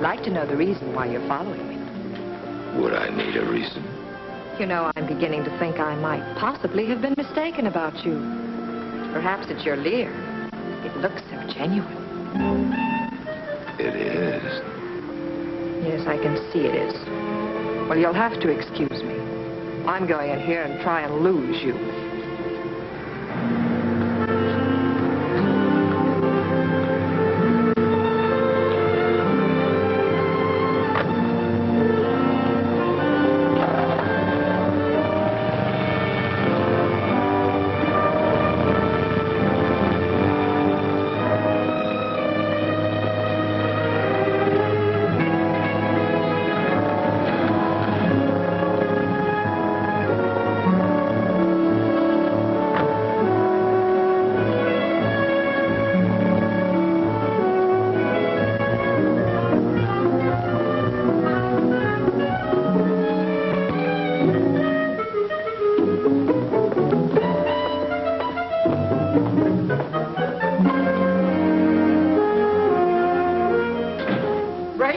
like to know the reason why you're following me. Would I need a reason? You know, I'm beginning to think I might possibly have been mistaken about you. Perhaps it's your leer. It looks so genuine. It is. Yes, I can see it is. Well, you'll have to excuse me. I'm going in here and try and lose you.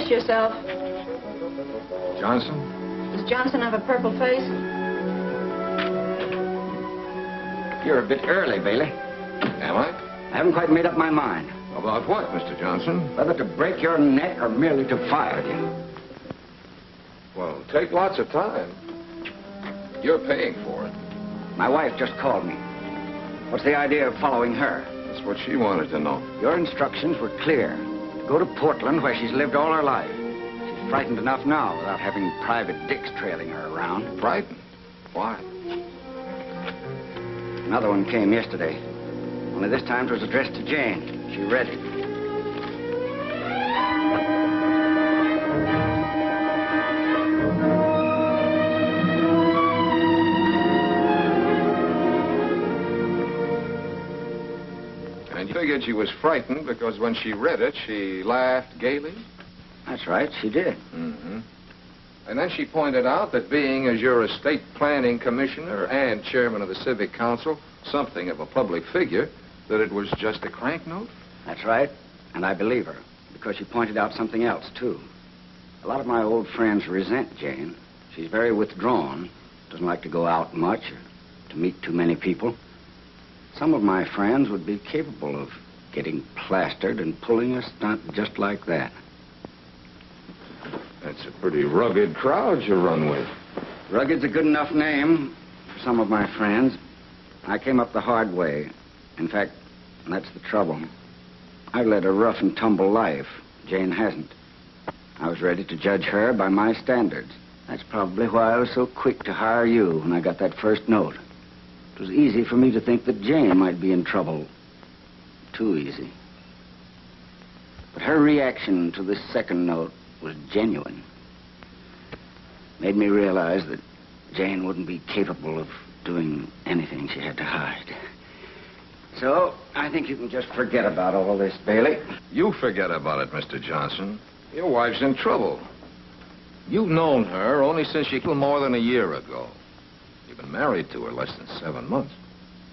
Yourself. Johnson? Does Johnson have a purple face? You're a bit early, Bailey. Am I? I haven't quite made up my mind. About what, Mr. Johnson? Whether to break your neck or merely to fire you. Well, take lots of time. You're paying for it. My wife just called me. What's the idea of following her? That's what she wanted to know. Your instructions were clear. Go to Portland, where she's lived all her life. She's frightened enough now without having private dicks trailing her around. Frightened? Why? Another one came yesterday. Only this time it was addressed to Jane. She read it. And you figured she was frightened because when she read it, she laughed gaily? That's right, she did. Mm-hmm. And then she pointed out that being, as your estate planning commissioner and chairman of the civic council, something of a public figure, that it was just a crank note? That's right, and I believe her, because she pointed out something else, too. A lot of my old friends resent Jane. She's very withdrawn, doesn't like to go out much or to meet too many people. Some of my friends would be capable of getting plastered and pulling a stunt just like that. That's a pretty rugged crowd you run with. Rugged's a good enough name for some of my friends. I came up the hard way. In fact, that's the trouble. I've led a rough and tumble life. Jane hasn't. I was ready to judge her by my standards. That's probably why I was so quick to hire you when I got that first note. It was easy for me to think that Jane might be in trouble. Too easy. But her reaction to this second note was genuine. Made me realize that Jane wouldn't be capable of doing anything she had to hide. So, I think you can just forget about all this, Bailey. You forget about it, Mr. Johnson. Your wife's in trouble. You've known her only since she killed more than a year ago. You've been married to her less than 7 months.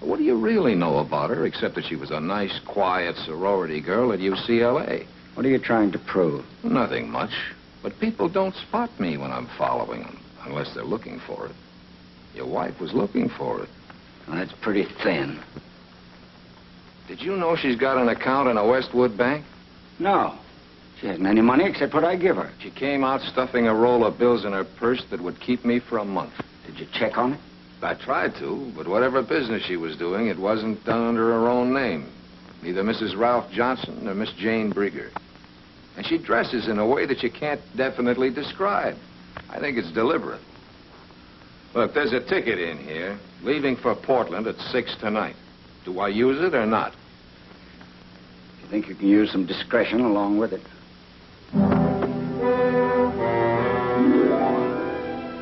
But what do you really know about her, except that she was a nice, quiet sorority girl at UCLA? What are you trying to prove? Nothing much. But people don't spot me when I'm following them, unless they're looking for it. Your wife was looking for it. Well, that's pretty thin. Did you know she's got an account in a Westwood bank? No. She hasn't any money except what I give her. She came out stuffing a roll of bills in her purse that would keep me for a month. Did you check on it? I tried to, but whatever business she was doing, it wasn't done under her own name. Neither Mrs. Ralph Johnson nor Miss Jane Brieger. And she dresses in a way that you can't definitely describe. I think it's deliberate. Look, there's a ticket in here, leaving for Portland at 6 tonight. Do I use it or not? You think you can use some discretion along with it?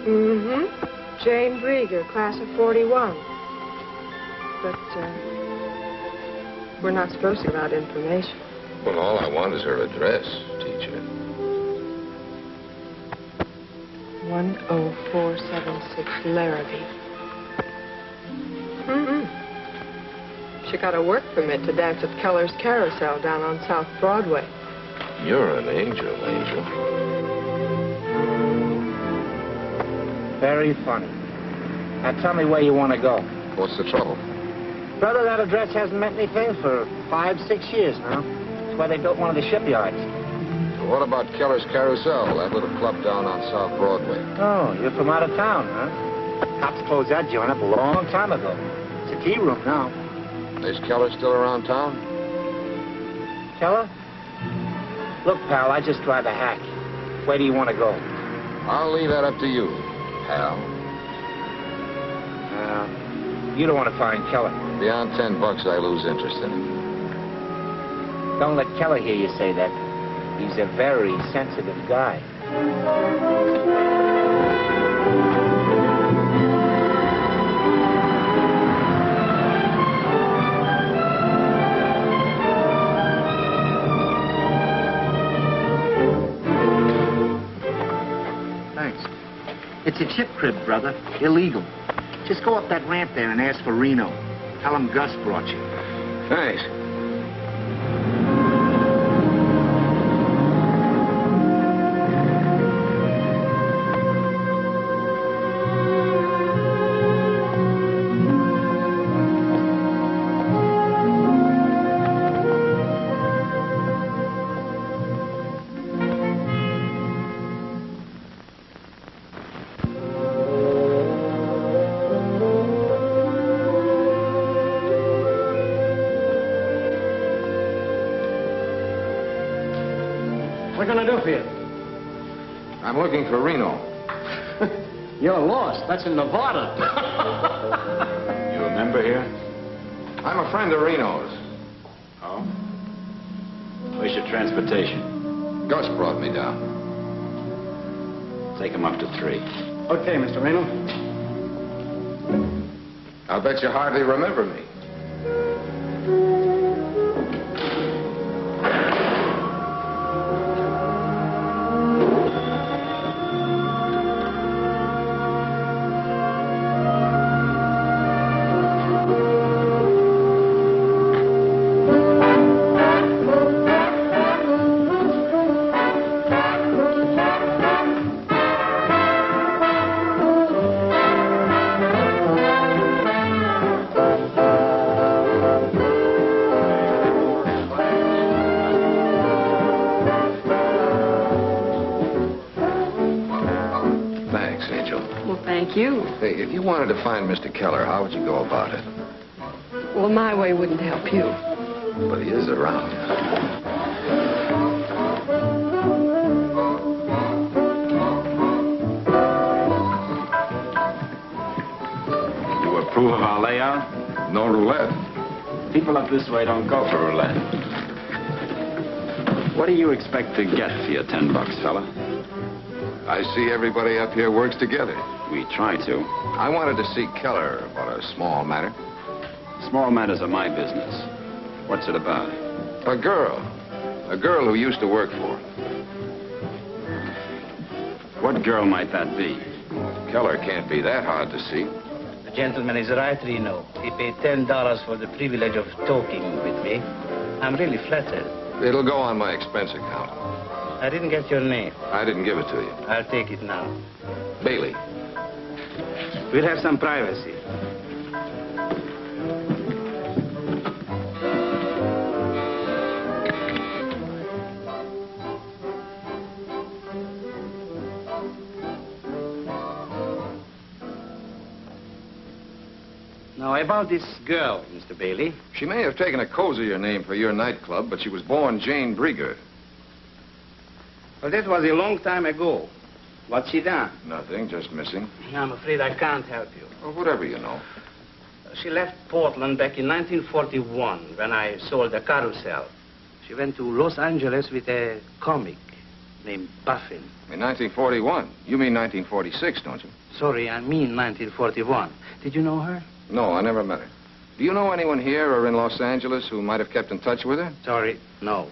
Mm-hmm. Jane Brieger, class of 41. But, we're not supposed to give out information. Well, all I want is her address, teacher. 10476 Larrabee. Mm-hmm. She got a work permit to dance at Keller's Carousel down on South Broadway. You're an angel, Angel. Very funny. Now tell me where you want to go. What's the trouble? Brother, that address hasn't meant anything for 5-6 years now. It's where they built one of the shipyards. So what about Keller's Carousel, that little club down on South Broadway? Oh, you're from out of town, huh? Cops closed that joint up a long time ago. It's a tea room now. Is Keller still around town? Keller? Look, pal, I just drive a hack. Where do you want to go? I'll leave that up to you, pal. You don't want to find Keller. Beyond $10, I lose interest in him. Don't let Keller hear you say that. He's a very sensitive guy. Thanks. It's a chip crib, brother. Illegal. Just go up that ramp there and ask for Reno. Tell him Gus brought you. Thanks. What can I do for you? I'm looking for Reno. You're lost. That's in Nevada. You a member here? I'm a friend of Reno's. Oh? Where's your transportation? Gus brought me down. Take him up to 3. Okay, Mr. Reno. I'll bet you hardly remember me. Hey, if you wanted to find Mr. Keller, how would you go about it? Well, my way wouldn't help you. But he is around. You approve of our layout? No roulette. People up this way don't go for roulette. What do you expect to get for your $10, fella? I see everybody up here works together. We try to. I wanted to see Keller about a small matter. Small matters are my business. What's it about? A girl. A girl who used to work for him. What girl might that be? Keller can't be that hard to see. The gentleman is right, Reno. He paid $10 for the privilege of talking with me. I'm really flattered. It'll go on my expense account. I didn't get your name. I didn't give it to you. I'll take it now. Bailey. We'll have some privacy. Now, about this girl, Mr. Bailey. She may have taken a cozier name for your nightclub, but she was born Jane Brieger. Well, that was a long time ago. What's she done? Nothing, just missing. I'm afraid I can't help you. Well, whatever you know. She left Portland back in 1941 when I sold the Carousel. She went to Los Angeles with a comic named Buffin. In 1941? You mean 1946, don't you? Sorry, I mean 1941. Did you know her? No, I never met her. Do you know anyone here or in Los Angeles who might have kept in touch with her? Sorry, no.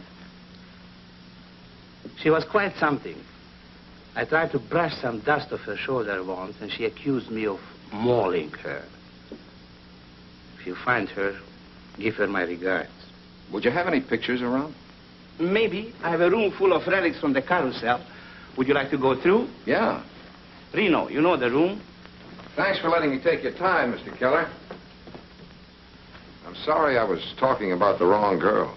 She was quite something. I tried to brush some dust off her shoulder once, and she accused me of mauling her. If you find her, give her my regards. Would you have any pictures around? Maybe. I have a room full of relics from the carousel. Would you like to go through? Yeah. Reno, you know the room? Thanks for letting me take your time, Mr. Keller. I'm sorry I was talking about the wrong girl.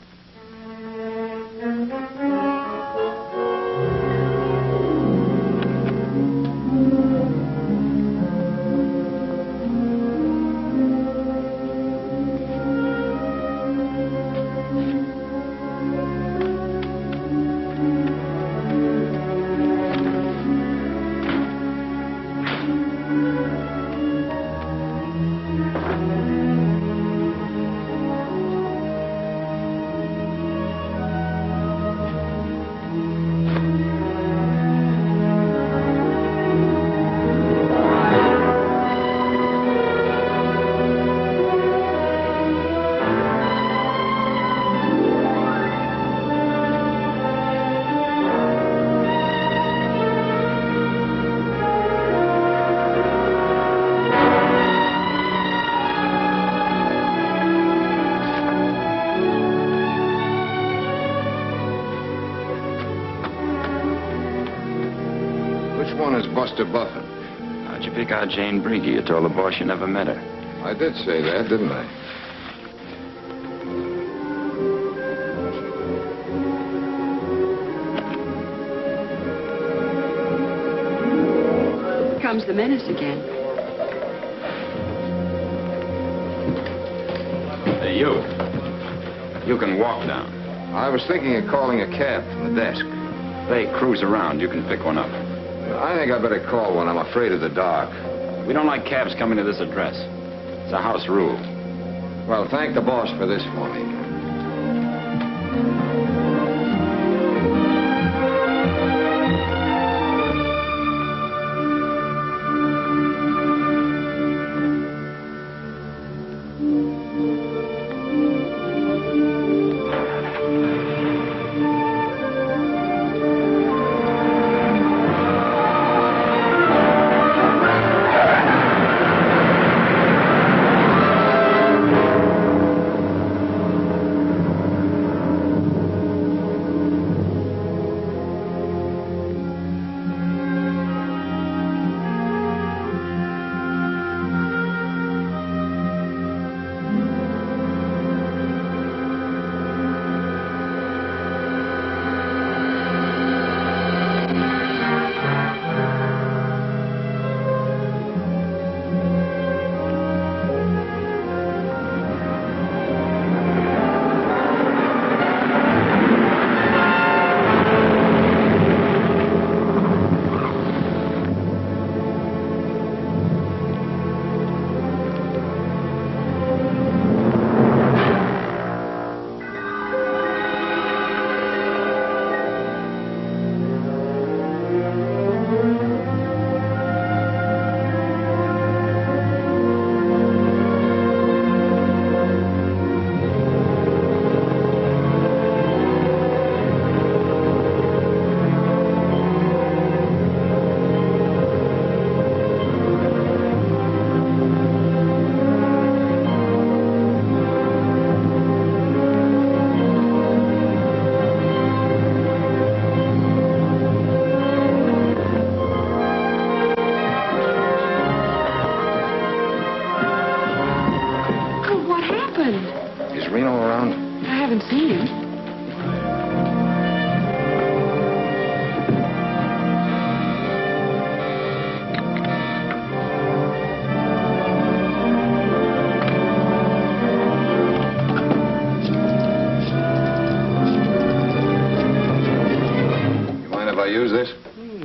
Buster Buffin. How'd you pick out Jane Briggy? You told the boss you never met her. I did say that, didn't I? Comes the menace again. Hey, you. You can walk down. I was thinking of calling a cab from the desk. They cruise around. You can pick one up. I think I better call one. I'm afraid of the dark. We don't like cabs coming to this address. It's a house rule. Well, thank the boss for this for me.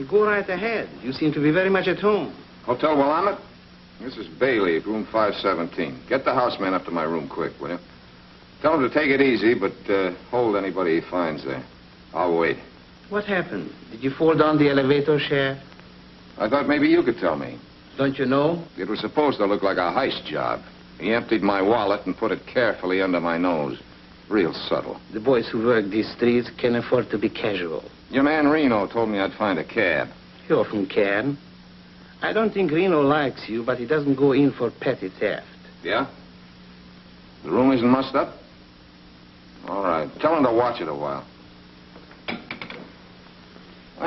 Go right ahead. You seem to be very much at home. Hotel Willamette? This is Bailey at room 517. Get the houseman up to my room quick, will you? Tell him to take it easy, but hold anybody he finds there. I'll wait. What happened? Did you fall down the elevator shaft? I thought maybe you could tell me. Don't you know? It was supposed to look like a heist job. He emptied my wallet and put it carefully under my nose. Real subtle. The boys who work these streets can afford to be casual. Your man Reno told me I'd find a cab. He often can. I don't think Reno likes you, but he doesn't go in for petty theft. Yeah? The room isn't mussed up? All right. Tell him to watch it a while.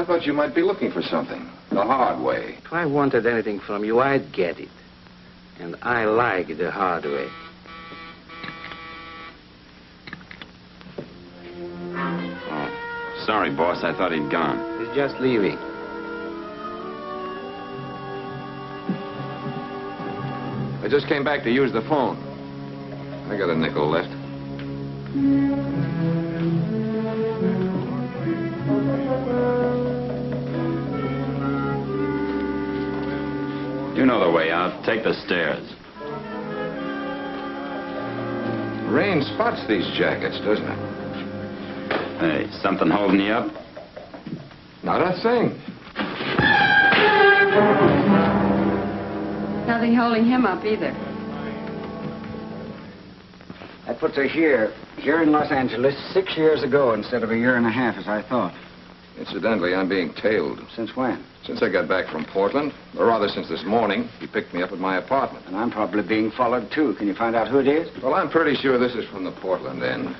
I thought you might be looking for something. The hard way. If I wanted anything from you, I'd get it. And I like the hard way. Oh, sorry, boss. I thought he'd gone. He's just leaving. I just came back to use the phone. I got a nickel left. You know the way out. Take the stairs. Rain spots these jackets, doesn't it? Hey, something holding you up? Not a thing. Nothing holding him up either. That puts her here in Los Angeles 6 years ago instead of a year and a half, as I thought. Incidentally, I'm being tailed. Since when? Since I got back from Portland, or rather since this morning, he picked me up at my apartment. And I'm probably being followed, too. Can you find out who it is? Well, I'm pretty sure this is from the Portland end.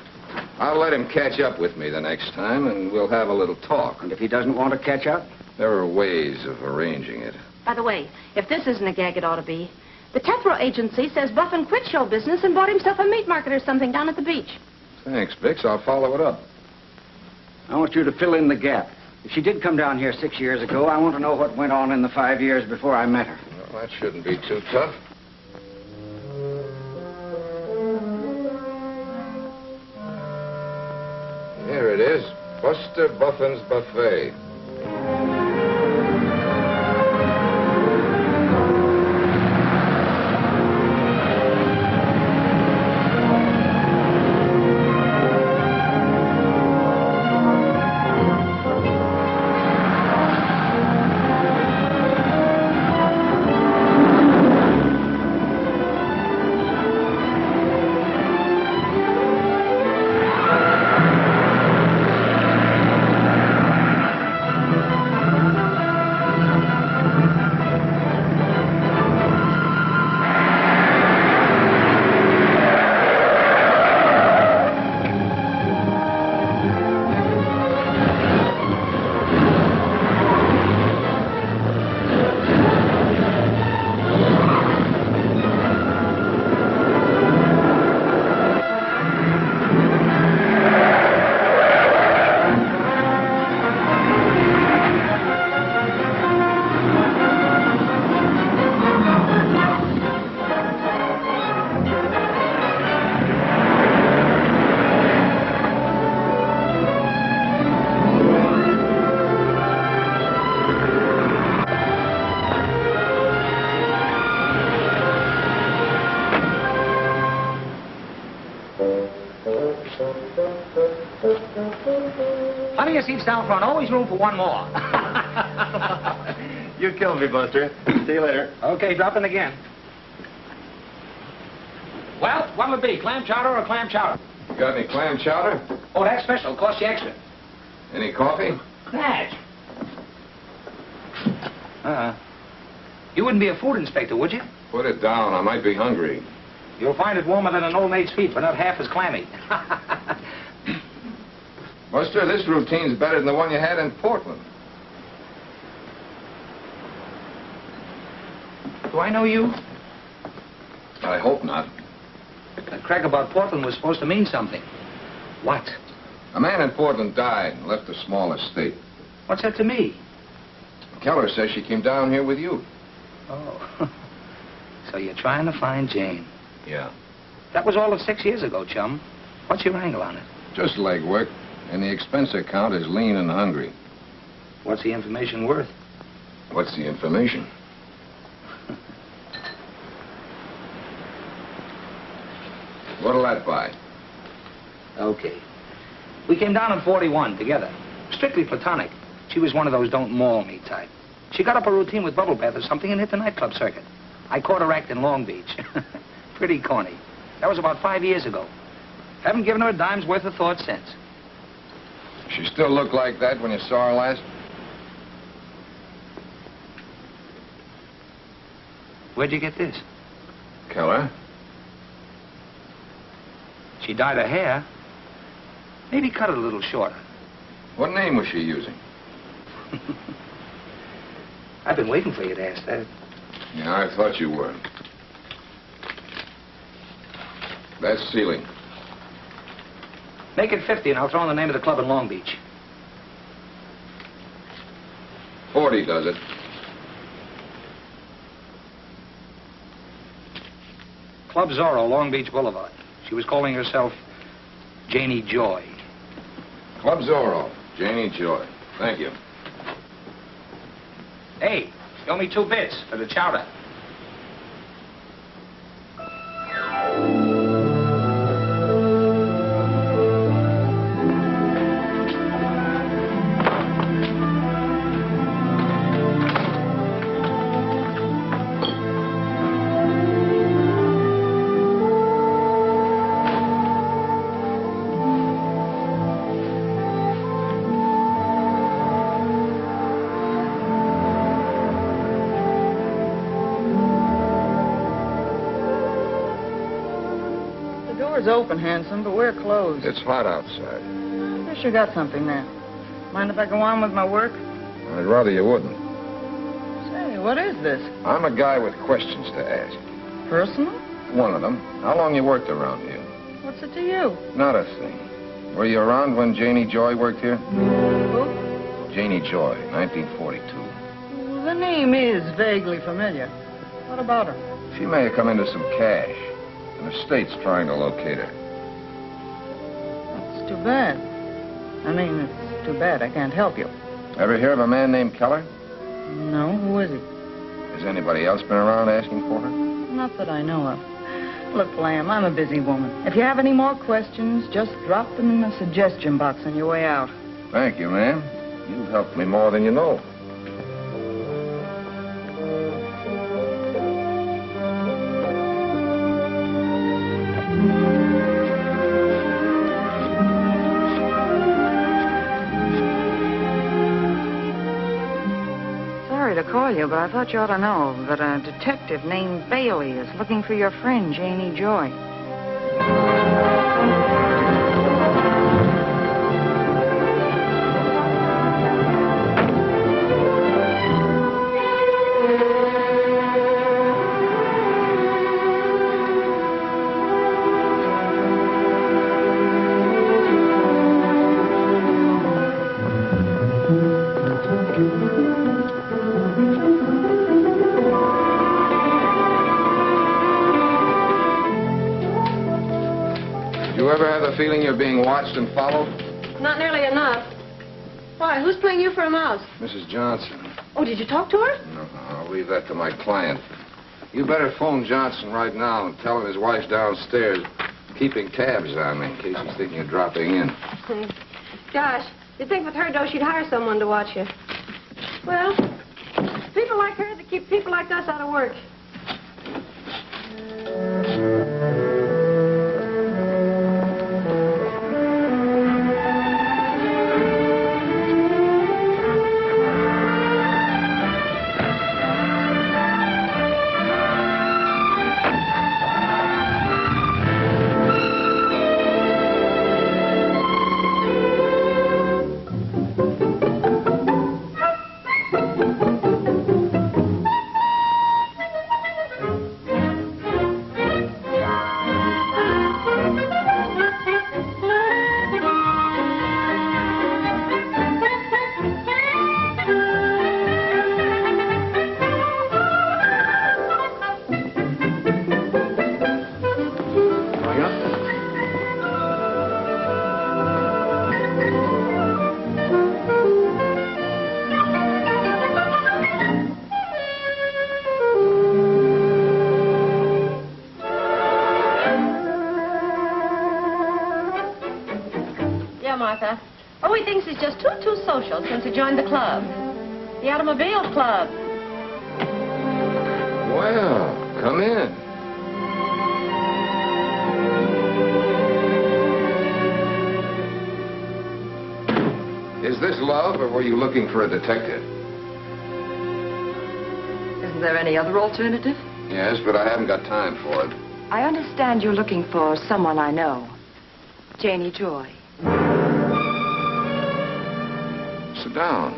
I'll let him catch up with me the next time, and we'll have a little talk. And if he doesn't want to catch up? There are ways of arranging it. By the way, if this isn't a gag, it ought to be. The Tethro agency says Buffin quit show business and bought himself a meat market or something down at the beach. Thanks, Bix. I'll follow it up. I want you to fill in the gap. If she did come down here 6 years ago, I want to know what went on in the 5 years before I met her. Well, that shouldn't be too tough. Here it is. Buster Buffin's Buffet. Plenty of seats down front. Always room for one more. You killed me, Buster. See you later. Okay, drop in again. Well, what'll it be? Clam chowder or clam chowder? You got any clam chowder? Oh, that's special. Cost you extra. Any coffee? Natch. You wouldn't be a food inspector, would you? Put it down. I might be hungry. You'll find it warmer than an old maid's feet, but not half as clammy. Buster, this routine's better than the one you had in Portland. Do I know you? I hope not. That crack about Portland was supposed to mean something. What? A man in Portland died and left a small estate. What's that to me? Keller says she came down here with you. Oh. So you're trying to find Jane. Yeah. That was all of 6 years ago, chum. What's your angle on it? Just legwork. And the expense account is lean and hungry. What's the information worth? What's the information? What'll that buy? Okay. We came down in 41 together. Strictly platonic. She was one of those don't maul me type. She got up a routine with bubble bath or something and hit the nightclub circuit. I caught her act in Long Beach. Pretty corny. That was about 5 years ago. Haven't given her a dime's worth of thought since. She still looked like that when you saw her last? Where'd you get this? Keller. She dyed her hair. Maybe cut it a little shorter. What name was she using? I've been waiting for you to ask that. Yeah, I thought you were. That's ceiling. Make it 50 and I'll throw in the name of the club in Long Beach. 40 does it. Club Zorro, Long Beach Boulevard. She was calling herself Janie Joy. Club Zorro, Janie Joy. Thank you. Hey, you owe me 2 bits for the chowder. Open, handsome, but we're closed. It's hot outside. Guess you got something there. Mind if I go on with my work? I'd rather you wouldn't. Say, what is this? I'm a guy with questions to ask. Personal? One of them. How long you worked around here? What's it to you? Not a thing. Were you around when Janie Joy worked here? Who? Janie Joy, 1942. Well, the name is vaguely familiar. What about her? She may have come into some cash. And the state's trying to locate her. That's too bad. I mean, it's too bad I can't help you. Ever hear of a man named Keller? No, who is he? Has anybody else been around asking for her? Not that I know of. Look, Lamb, I'm a busy woman. If you have any more questions, just drop them in the suggestion box on your way out. Thank you, ma'am. You've helped me more than you know. To call you, but I thought you ought to know that a detective named Bailey is looking for your friend, Janie Joy. Feeling you're being watched and followed? Not nearly enough. Why, who's playing you for a mouse? Mrs. Johnson. Oh, did you talk to her? No, I'll leave that to my client. You better phone Johnson right now and tell him his wife's downstairs keeping tabs on me in case he's thinking of dropping in. Gosh, you'd think with her, though, she'd hire someone to watch you. Well, people like her that keep people like us out of work. He thinks he's just too social since he joined the club. The Automobile Club. Well, come in. Is this love, or were you looking for a detective? Isn't there any other alternative? Yes, but I haven't got time for it. I understand you're looking for someone I know. Janie Joy. Sit down.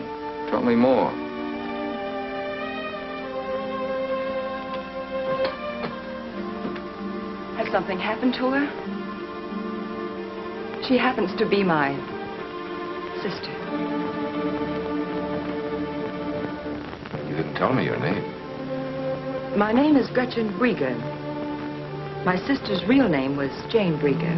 Tell me more. Has something happened to her? She happens to be my sister. You didn't tell me your name. My name is Gretchen Brieger. My sister's real name was Jane Brieger.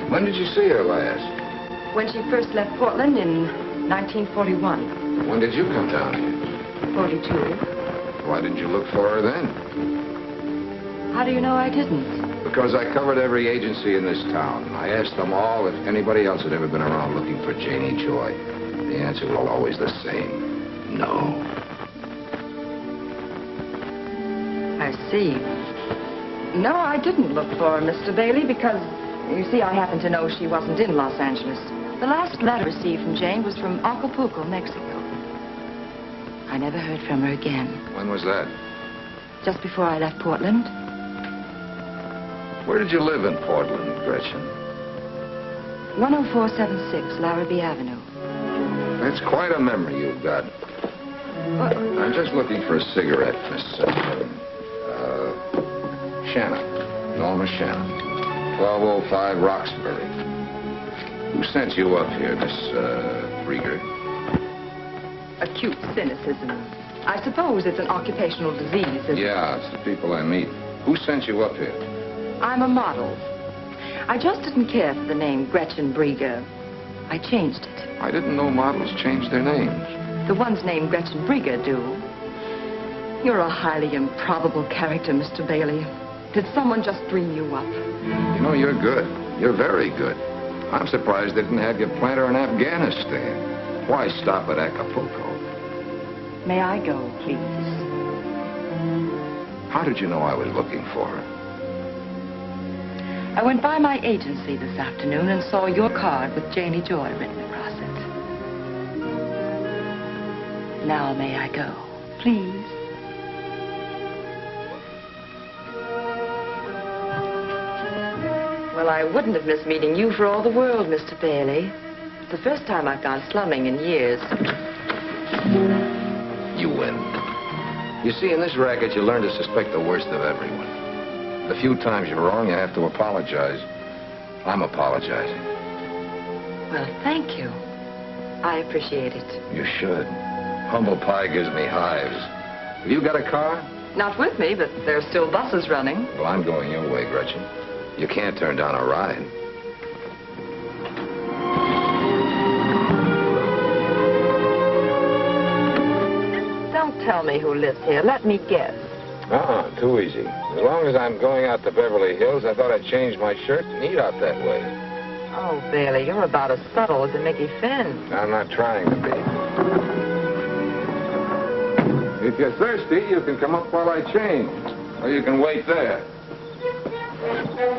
When did you see her last? When she first left Portland in 1941. When did you come down here? 42. Why didn't you look for her then? How do you know I didn't? Because I covered every agency in this town. I asked them all if anybody else had ever been around looking for Janie Joy. The answer was always the same. No. I see. No, I didn't look for her, Mr. Bailey, because, you see, I happen to know she wasn't in Los Angeles. The last letter received from Jane was from Acapulco, Mexico. I never heard from her again. When was that? Just before I left Portland. Where did you live in Portland, Gretchen? 10476 Larrabee Avenue. That's quite a memory you've got. What? I'm just looking for a cigarette, Miss Shannon. Norma Shannon. 1205 Roxbury. Who sent you up here, Miss Brieger? Acute cynicism. I suppose it's an occupational disease, isn't it? Yeah, it's the people I meet. Who sent you up here? I'm a model. I just didn't care for the name Gretchen Brieger. I changed it. I didn't know models changed their names. The ones named Gretchen Brieger do. You're a highly improbable character, Mr. Bailey. Did someone just dream you up? You know, you're good. You're very good. I'm surprised they didn't have you plant her in Afghanistan. Why stop at Acapulco? May I go, please? How did you know I was looking for her? I went by my agency this afternoon and saw your card with Janie Joy written across it. Now may I go, please? Well, I wouldn't have missed meeting you for all the world, Mr. Bailey. It's the first time I've gone slumming in years. You win. You see, in this racket, you learn to suspect the worst of everyone. The few times you're wrong, you have to apologize. I'm apologizing. Well, thank you. I appreciate it. You should. Humble pie gives me hives. Have you got a car? Not with me, but there are still buses running. Well, I'm going your way, Gretchen. You can't turn down a ride. Don't tell me who lives here. Let me guess. Too easy. As long as I'm going out to Beverly Hills, I thought I'd change my shirt and eat out that way. Oh, Bailey, you're about as subtle as a Mickey Finn. I'm not trying to be. If you're thirsty, you can come up while I change. Or you can wait there.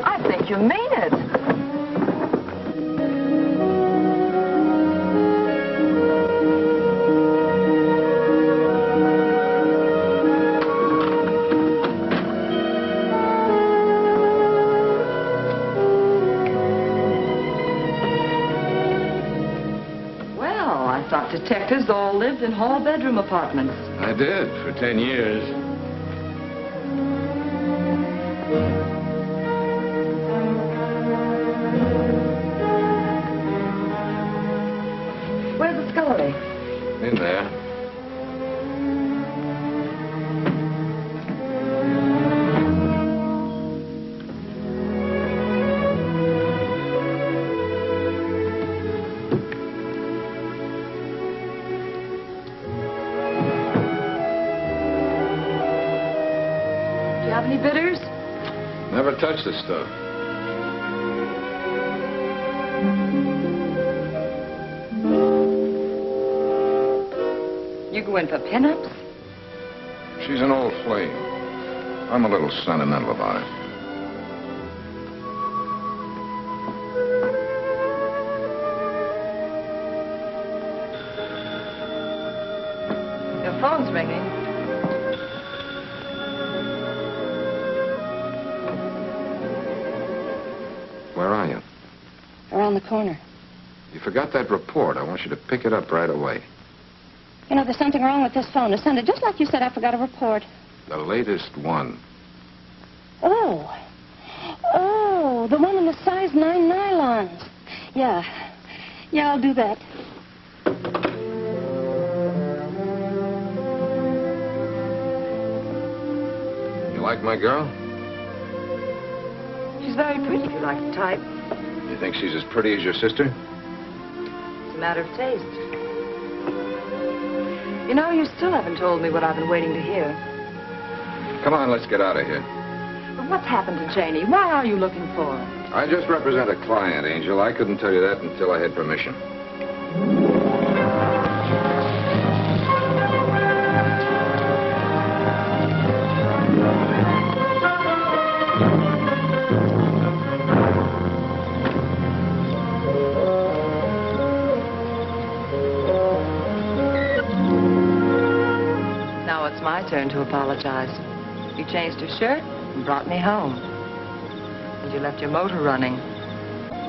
I think you mean it. Detectives all lived in hall-bedroom apartments. I did, for 10 years. Where's the scullery? In there. Any bitters? Never touch this stuff. You go in for pinups? She's an old flame. I'm a little sentimental about it. Your phone's ringing. Where are you? Around the corner. You forgot that report. I want you to pick it up right away. You know, there's something wrong with this phone. To send it just like you said, I forgot a report. The latest one. Oh. Oh, the one in the size 9 nylons. Yeah. Yeah, I'll do that. You like my girl? She's very pretty if you like the type. You think she's as pretty as your sister? It's a matter of taste. You know, you still haven't told me what I've been waiting to hear. Come on, let's get out of here. But what's happened to Janie? Why are you looking for her? I just represent a client, Angel. I couldn't tell you that until I had permission. Now it's my turn to apologize. You changed your shirt and brought me home. And you left your motor running.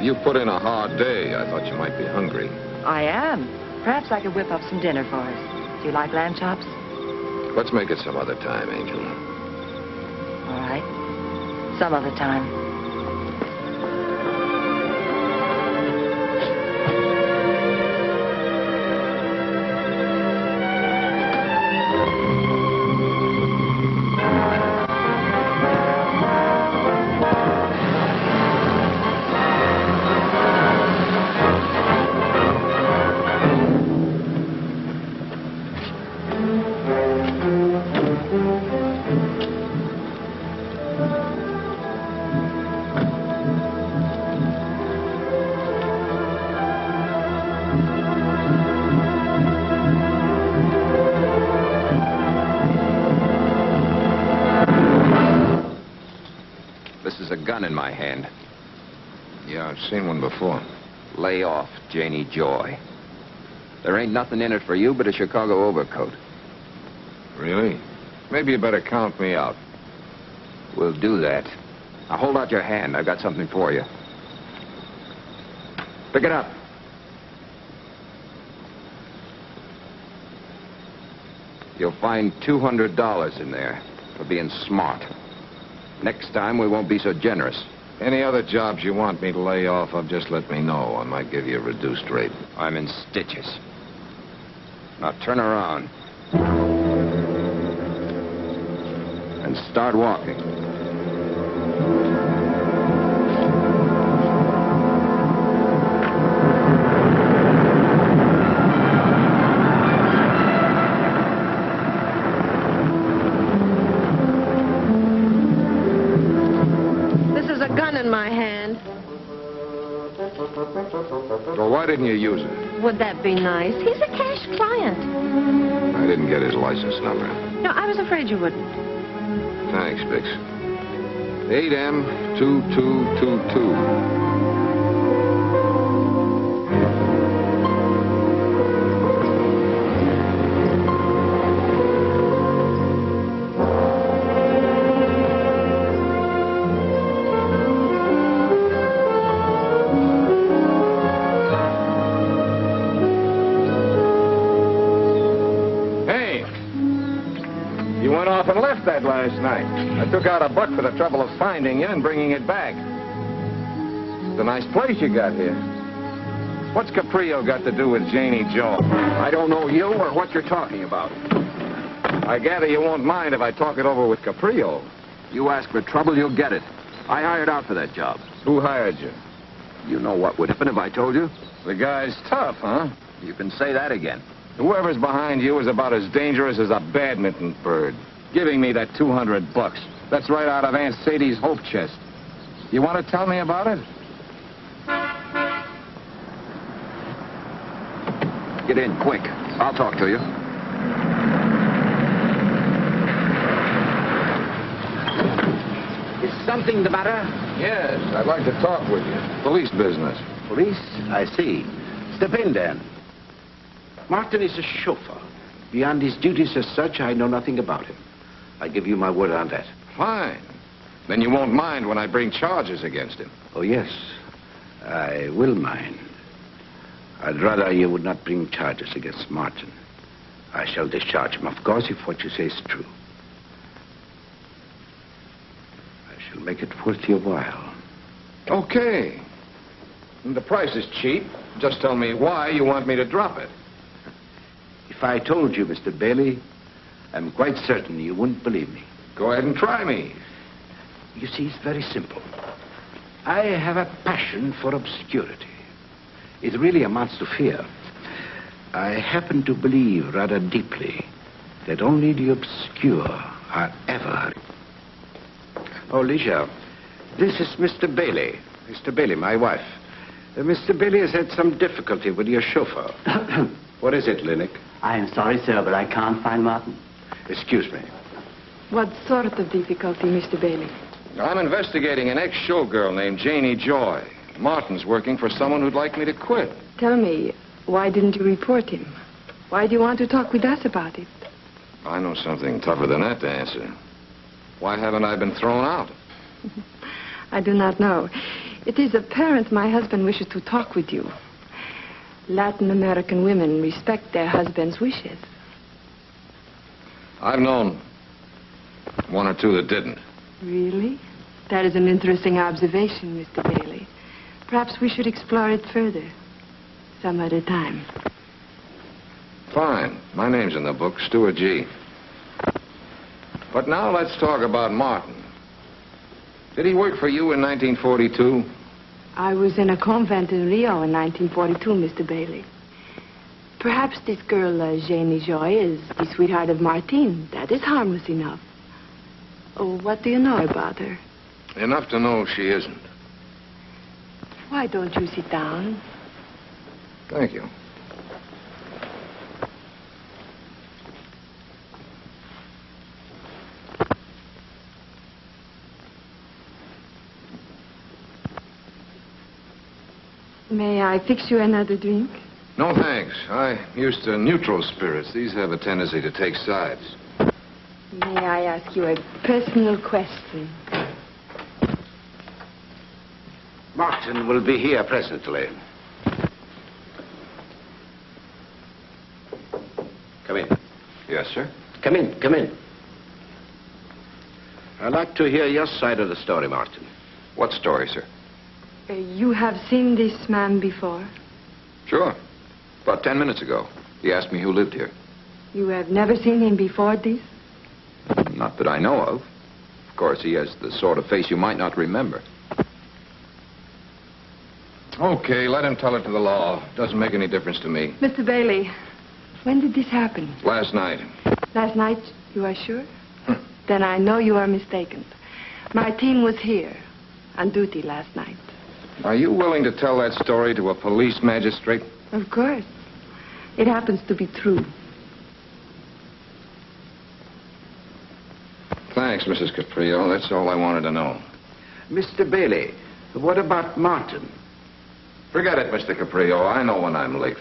You put in a hard day. I thought you might be hungry. I am. Perhaps I could whip up some dinner for us. Do you like lamb chops? Let's make it some other time, Angel. All right. Some other time. In my hand. Yeah, I've seen one before. Lay off, Janie Joy. There ain't nothing in it for you but a Chicago overcoat. Really? Maybe you better count me out. We'll do that. Now hold out your hand. I've got something for you. Pick it up. You'll find $200 in there for being smart. Next time, we won't be so generous. Any other jobs you want me to lay off of, just let me know. I might give you a reduced rate. I'm in stitches. Now turn around. And start walking. Well, why didn't you use it? Would that be nice? He's a cash client. I didn't get his license number. No, I was afraid you wouldn't. Thanks, Bix. 8M2222. And left that last night. I took out $1 for the trouble of finding you and bringing it back. It's a nice place you got here. What's Caprio got to do with Janie Joe? I don't know you or what you're talking about. I gather you won't mind if I talk it over with Caprio. You ask for trouble, you'll get it. I hired out for that job. Who hired you? You know what would happen if I told you? The guy's tough, huh? You can say that again. Whoever's behind you is about as dangerous as a badminton bird. Giving me that $200. That's right out of Aunt Sadie's hope chest. You want to tell me about it? Get in, quick. I'll talk to you. Is something the matter? Yes, I'd like to talk with you. Police business. Police? I see. Step in, then. Martin is a chauffeur. Beyond his duties as such, I know nothing about him. I give you my word on that. Fine. Then you won't mind when I bring charges against him. Oh, yes. I will mind. I'd rather you would not bring charges against Martin. I shall discharge him, of course, if what you say is true. I shall make it worth your while. Okay. The price is cheap. Just tell me why you want me to drop it. If I told you, Mr. Bailey, I'm quite certain you wouldn't believe me. Go ahead and try me. You see, it's very simple. I have a passion for obscurity. It really amounts to fear. I happen to believe rather deeply that only the obscure are ever... Oh, Licia, this is Mr. Bailey. Mr. Bailey, my wife. Mr. Bailey has had some difficulty with your chauffeur. What is it, Linnick? I am sorry, sir, but I can't find Martin. Excuse me. What sort of difficulty, Mr. Bailey? I'm investigating an ex-showgirl named Janie Joy. Martin's working for someone who'd like me to quit. Tell me, why didn't you report him? Why do you want to talk with us about it? I know something tougher than that to answer. Why haven't I been thrown out? I do not know. It is apparent my husband wishes to talk with you. Latin American women respect their husbands' wishes. I've known one or two that didn't. Really? That is an interesting observation, Mr. Bailey. Perhaps we should explore it further. Some other time. Fine. My name's in the book, Stuart G. But now let's talk about Martin. Did he work for you in 1942? I was in a convent in Rio in 1942, Mr. Bailey. Perhaps this girl, Janie Joy, is the sweetheart of Martin. That is harmless enough. Oh, what do you know about her? Enough to know she isn't. Why don't you sit down? Thank you. May I fix you another drink? No, thanks. I'm used to neutral spirits. These have a tendency to take sides. May I ask you a personal question? Martin will be here presently. Come in. Yes, sir. Come in, come in. I'd like to hear your side of the story, Martin. What story, sir? You have seen this man before? Sure. About 10 minutes ago. He asked me who lived here. You have never seen him before this? Not that I know of. Of course, he has the sort of face you might not remember. Okay, let him tell it to the law. Doesn't make any difference to me. Mr. Bailey, when did this happen? Last night. Last night, you are sure? Then I know you are mistaken. Martin was here, on duty last night. Are you willing to tell that story to a police magistrate? Of course. It happens to be true. Thanks, Mrs. Caprio. That's all I wanted to know. Mr. Bailey, what about Martin? Forget it, Mr. Caprio. I know when I'm late.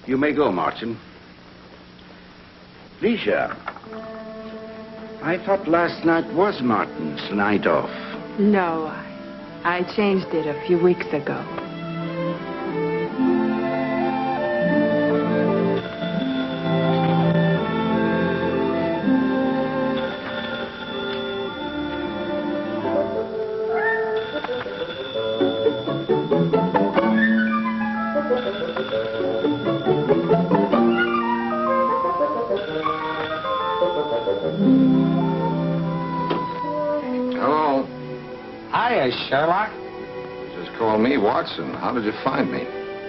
You may go, Martin. Licia, I thought last night was Martin's night off. No, I changed it a few weeks ago. Hello. Hiya, Sherlock. Just call me Watson. How did you find me?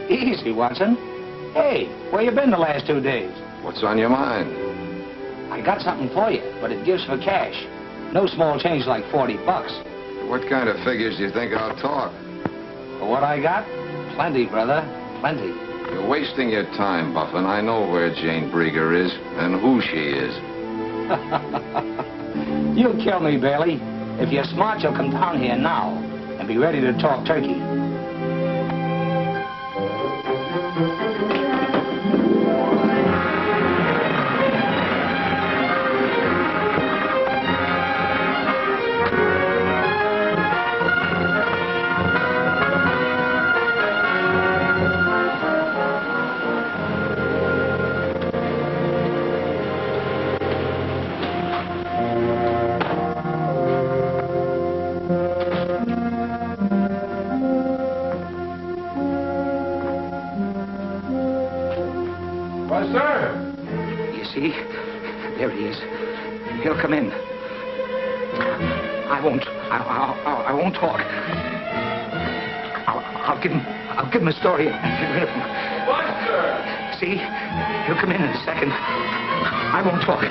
Easy, Watson. Hey, where you been the last 2 days? What's on your mind? I got something for you, but it gives for cash. No small change like $40. What kind of figures do you think I'll talk? For what I got? Plenty, brother. Plenty. You're wasting your time, Buffin. I know where Jane Brieger is and who she is. You'll kill me, Bailey. If you're smart, you'll come down here now and be ready to talk turkey. Buster! You see? There he is. He'll come in. I won't talk. I'll give him a story and get rid of him. Buster! See? He'll come in a second. I won't talk.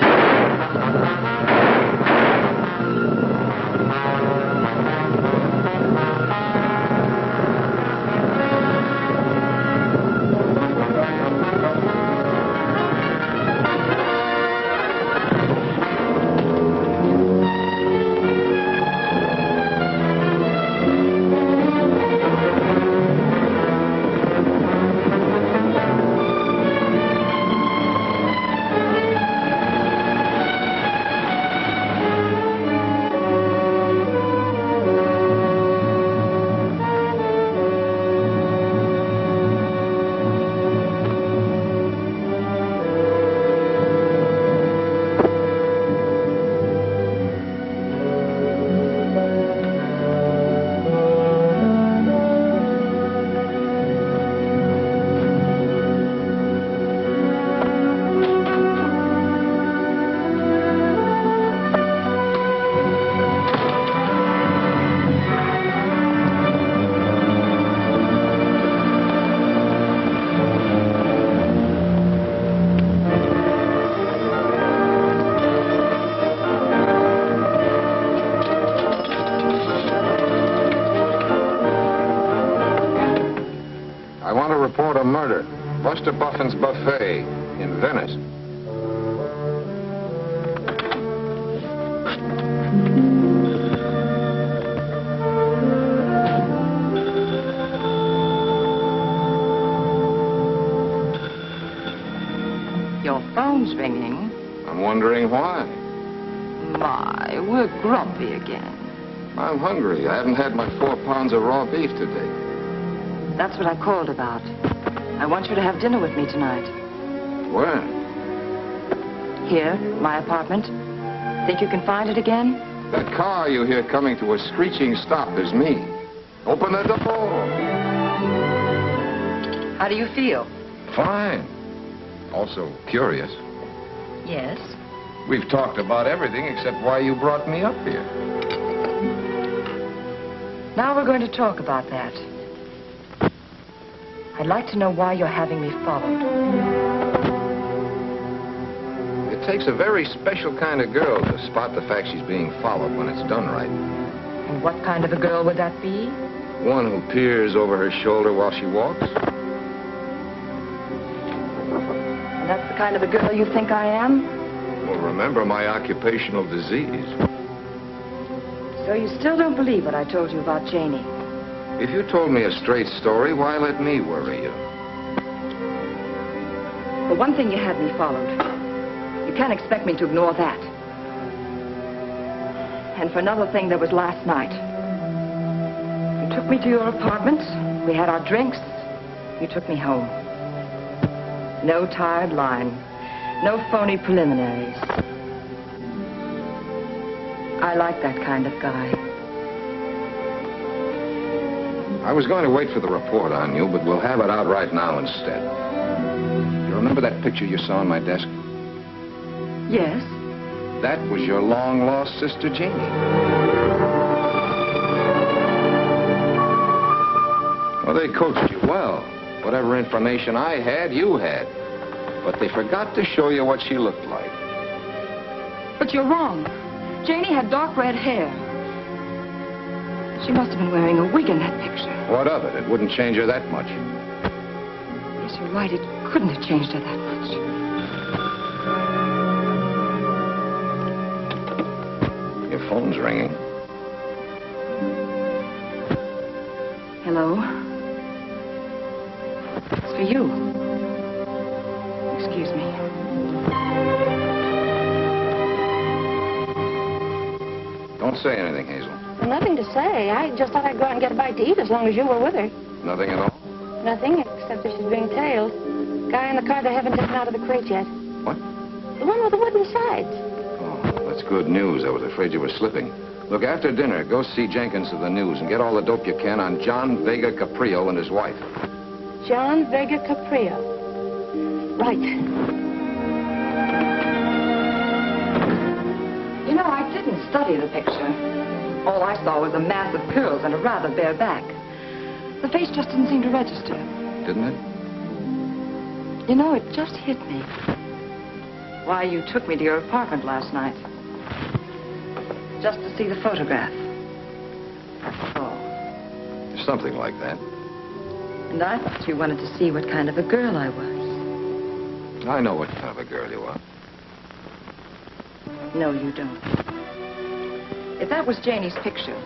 Murder. Buster Buffin's Buffet in Venice. Your phone's ringing. I'm wondering why. My, we're grumpy again. I'm hungry. I haven't had my 4 pounds of raw beef today. That's what I called about. I want you to have dinner with me tonight. Where? Here, my apartment. Think you can find it again? That car you hear coming to a screeching stop is me. Open the door. How do you feel? Fine. Also curious. Yes? We've talked about everything except why you brought me up here. Now we're going to talk about that. I'd like to know why you're having me followed. It takes a very special kind of girl to spot the fact she's being followed when it's done right. And what kind of a girl would that be? One who peers over her shoulder while she walks. And that's the kind of a girl you think I am? Well, remember my occupational disease. So you still don't believe what I told you about Janie? If you told me a straight story, why let me worry you? For one thing, you had me followed. You can't expect me to ignore that. And for another thing, there was last night. You took me to your apartment. We had our drinks. You took me home. No tired line. No phony preliminaries. I like that kind of guy. I was going to wait for the report on you, but we'll have it out right now instead. You remember that picture you saw on my desk? Yes. That was your long-lost sister, Janie. Well, they coached you well. Whatever information I had, you had. But they forgot to show you what she looked like. But you're wrong. Janie had dark red hair. She must have been wearing a wig in that picture. What of it? It wouldn't change her that much. Yes, you're right. It couldn't have changed her that much. Your phone's ringing. Hello? It's for you. Excuse me. Don't say anything, Hazel. Nothing to say. I just thought I'd go out and get a bite to eat as long as you were with her. Nothing at all? Nothing, except that she's being tailed. Guy in the car they haven't taken out of the crate yet. What? The one with the wooden sides. Oh, that's good news. I was afraid you were slipping. Look, after dinner, go see Jenkins of the News and get all the dope you can on John Vega Caprio and his wife. John Vega Caprio. Right. You know, I didn't study the picture. All I saw was a mass of curls and a rather bare back. The face just didn't seem to register. Didn't it? You know, it just hit me. Why you took me to your apartment last night. Just to see the photograph. That's all. Something like that. And I thought you wanted to see what kind of a girl I was. I know what kind of a girl you are. No, you don't. If that was Janie's picture,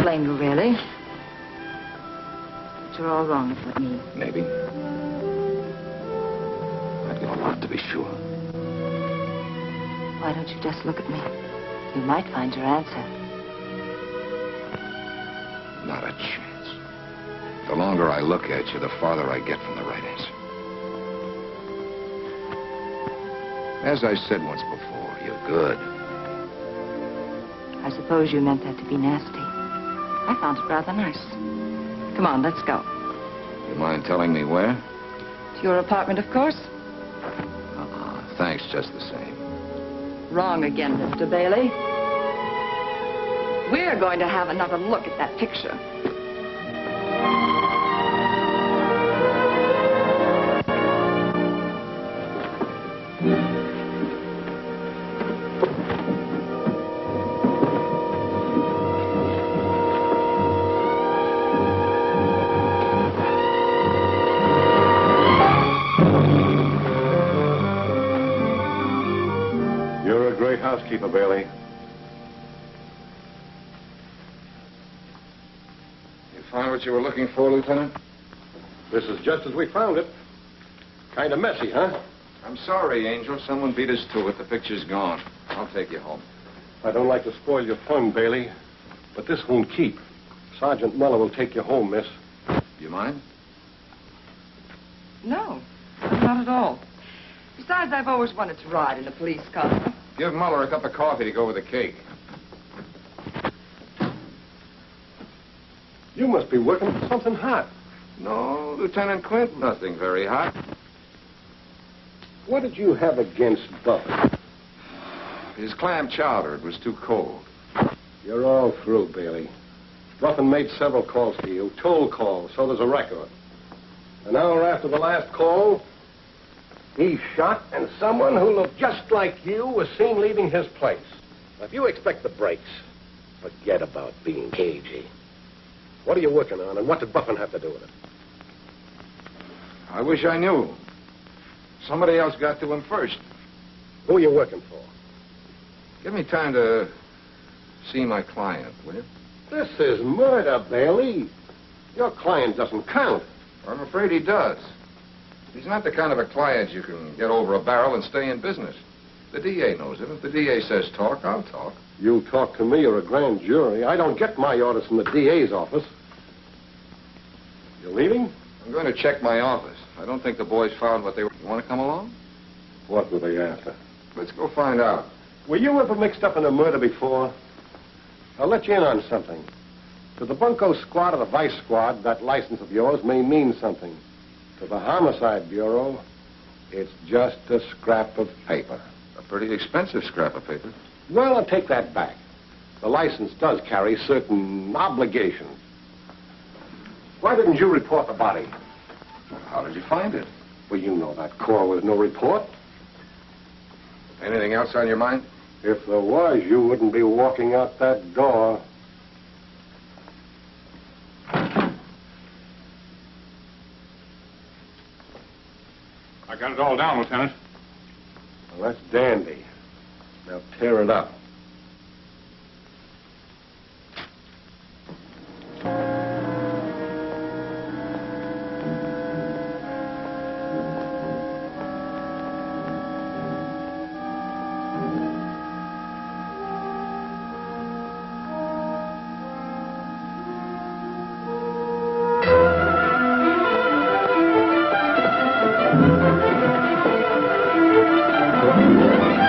blame you, really. But you're all wrong about me. Maybe. I'd give a lot to be sure. Why don't you just look at me? You might find your answer. Not a chance. The longer I look at you, the farther I get from the right answer. As I said once before, you're good. I suppose you meant that to be nasty. I found it rather nice. Come on, let's go. You mind telling me where? To your apartment, of course. Thanks just the same. Wrong again, Mr. Bailey. We're going to have another look at that picture. You're a great housekeeper, Bailey. Find what you were looking for, Lieutenant? This is just as we found it. Kind of messy, huh? I'm sorry, Angel. Someone beat us to it. The picture's gone. I'll take you home. I don't like to spoil your fun, Bailey, but this won't keep. Sergeant Muller will take you home, miss. You mind? No, not at all. Besides, I've always wanted to ride in a police car. Give Muller a cup of coffee to go with the cake. You must be working for something hot. No, Lieutenant Clint, nothing very hot. What did you have against Buffett? His clam chowder, it was too cold. You're all through, Bailey. Buffett made several calls to you, toll calls, so there's a record. An hour after the last call, he shot, and someone who looked just like you was seen leaving his place. Now, if you expect the breaks, forget about being cagey. What are you working on, and what did Buffett have to do with it? I wish I knew. Somebody else got to him first. Who are you working for? Give me time to see my client, will you? This is murder, Bailey. Your client doesn't count. I'm afraid he does. He's not the kind of a client you can get over a barrel and stay in business. The DA knows it. If the DA says talk, I'll talk. You talk to me or a grand jury. I don't get my orders from the DA's office. You're leaving? I'm going to check my office. I don't think the boys found what they were... You want to come along? What were they after? Let's go find out. Were you ever mixed up in a murder before? I'll let you in on something. To the Bunko squad or the vice squad, that license of yours may mean something. To the Homicide Bureau, it's just a scrap of paper. A pretty expensive scrap of paper. Well, I'll take that back. The license does carry certain obligations. Why didn't you report the body? How did you find it? Well, you know that call was no report. Anything else on your mind? If there was, you wouldn't be walking out that door. I got it all down, Lieutenant. Well, that's dandy. Now tear it up.